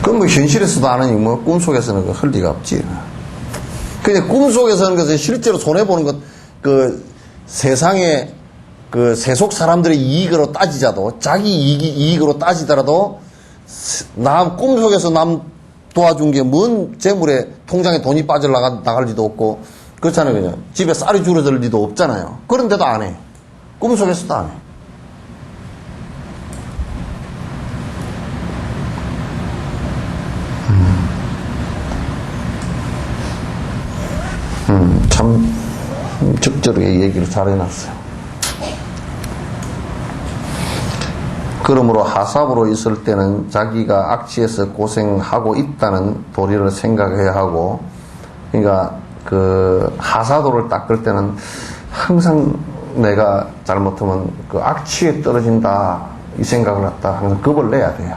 그럼 뭐 현실에서도 안 하니 뭐 꿈속에서는 할 리가 없지. 근데 꿈속에서는 것은 실제로 손해보는 것, 세상에 세속 사람들의 이익으로 따지자도, 자기 이익으로 따지더라도, 꿈속에서 남 도와준 게 뭔 재물에 통장에 돈이 나갈 리도 없고, 그렇잖아요, 그냥. 집에 쌀이 줄어들 리도 없잖아요. 그런데도 안 해. 꿈속에서도 안 해. 참 적절하게 얘기를 잘 해놨어요. 그러므로 하삽으로 있을 때는 자기가 악취에서 고생하고 있다는 도리를 생각해야 하고, 그러니까 하사도를 닦을 때는 항상 내가 잘못하면 악취에 떨어진다 이 생각을 갖다 항상 겁을 내야 돼요.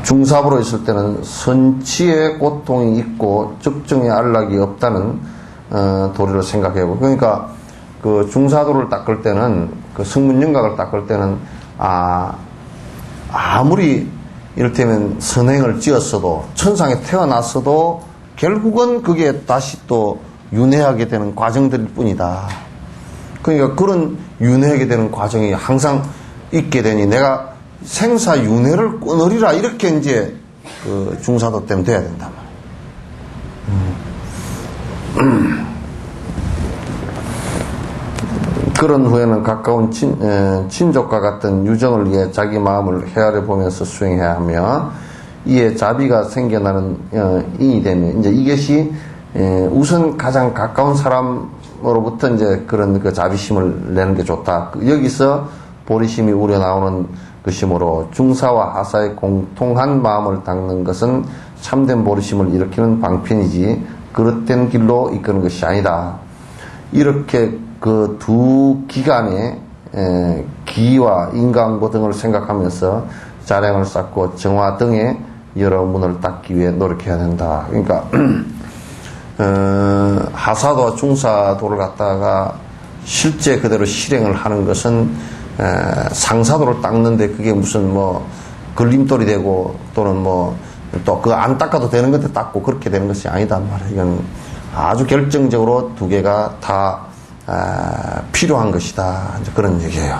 중삽으로 있을 때는 선치의 고통이 있고 적정의 안락이 없다는 도리를 생각해보고, 그러니까 중사도를 닦을 때는 성문영각을 닦을 때는 아무리 이를테면 선행을 지었어도 천상에 태어났어도 결국은 그게 다시 또 윤회하게 되는 과정들일 뿐이다. 그러니까 그런 윤회하게 되는 과정이 항상 있게 되니 내가 생사윤회를 끊으리라 이렇게 이제 중사도 때문에 돼야 된단 말이에요. 그런 후에는 가까운 친족과 같은 유정을 위해 자기 마음을 헤아려 보면서 수행해야 하며, 이에 자비가 생겨나는 인이 되면 이제 이것이 우선 가장 가까운 사람으로부터 이제 그런 자비심을 내는 게 좋다. 여기서 보리심이 우러나오는 것이므로 중사와 하사의 공통한 마음을 닦는 것은 참된 보리심을 일으키는 방편이지 그릇된 길로 이끄는 것이 아니다. 이렇게 두 기간의 기와 인간고 등을 생각하면서 자량을 쌓고 정화 등의 여러 문을 닦기 위해 노력해야 된다. 그러니까 하사도와 중사도를 갖다가 실제 그대로 실행을 하는 것은 상사도를 닦는데 그게 무슨 걸림돌이 되고 또는 또 안 닦아도 되는 건데 닦고 그렇게 되는 것이 아니단 말이에요. 이건 아주 결정적으로 두 개가 다 필요한 것이다. 이제 그런 얘기예요.